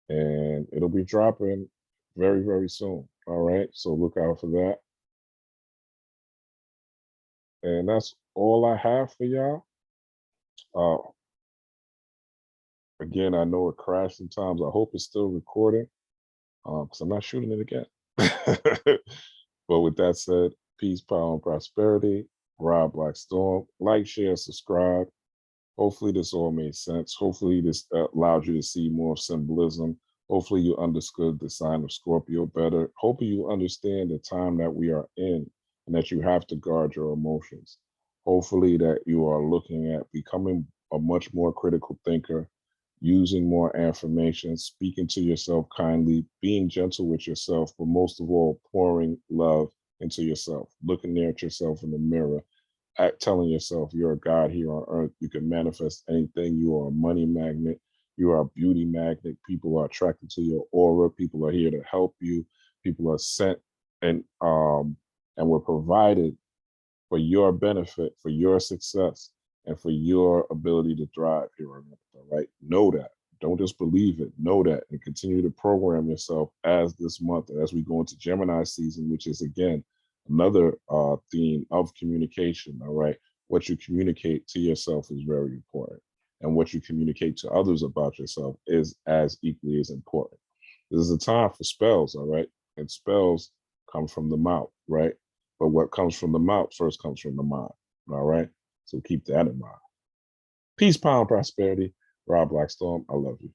and it'll be dropping very, very soon. All right, so look out for that. And that's all I have for y'all. Again, I know it crashed sometimes. I hope it's still recording, because I'm not shooting it again. But with that said, peace, power, and prosperity. Rob Blackstorm. Like, share, subscribe. Hopefully this all made sense. Hopefully this allowed you to see more symbolism. Hopefully you understood the sign of Scorpio better. Hopefully you understand the time that we are in and that you have to guard your emotions. Hopefully that you are looking at becoming a much more critical thinker, using more affirmations, speaking to yourself kindly, being gentle with yourself, but most of all, pouring love into yourself, looking there at yourself in the mirror, telling yourself you're a God here on earth. You can manifest anything. You are a money magnet. You are a beauty magnet. People are attracted to your aura. People are here to help you. People are sent and were provided for your benefit, for your success, and for your ability to thrive here on earth. All right, know that. Don't just believe it. Know that, and continue to program yourself as this month, as we go into Gemini season, which is again another theme of communication. All right, what you communicate to yourself is very important, and what you communicate to others about yourself is as equally as important. This is a time for spells. All right, and spells come from the mouth, right? But what comes from the mouth first comes from the mind. All right, so keep that in mind. Peace, power, and prosperity. Rob Blackstorm, I love you.